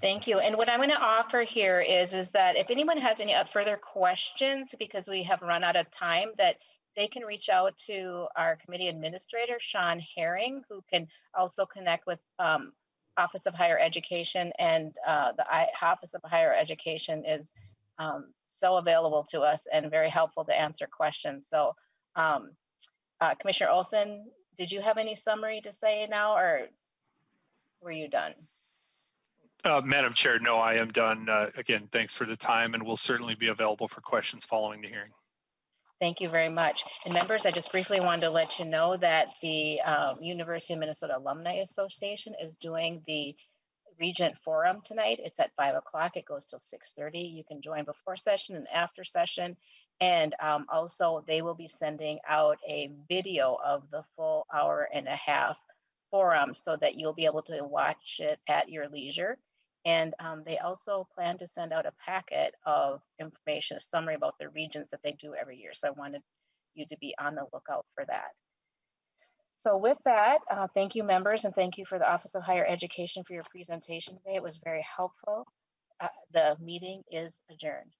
S1: Thank you. And what I'm going to offer here is that if anyone has any further questions, because we have run out of time, that they can reach out to our committee administrator, Sean Herring, who can also connect with Office of Higher Education, and the Office of Higher Education is so available to us and very helpful to answer questions. So Commissioner Olson, did you have any summary to say now, or were you done?
S8: Madam Chair, no, I am done. Again, thanks for the time, and we'll certainly be available for questions following the hearing.
S1: Thank you very much. And members, I just briefly wanted to let you know that the University of Minnesota Alumni Association is doing the Regent Forum tonight. It's at 5 o'clock. It goes till 6:30. You can join before session and after session. And also they will be sending out a video of the full hour-and-a-half forum so that you'll be able to watch it at your leisure. And they also plan to send out a packet of information, a summary about the regions that they do every year. So I wanted you to be on the lookout for that. So with that, thank you, members, and thank you for the Office of Higher Education for your presentation today. It was very helpful. The meeting is adjourned.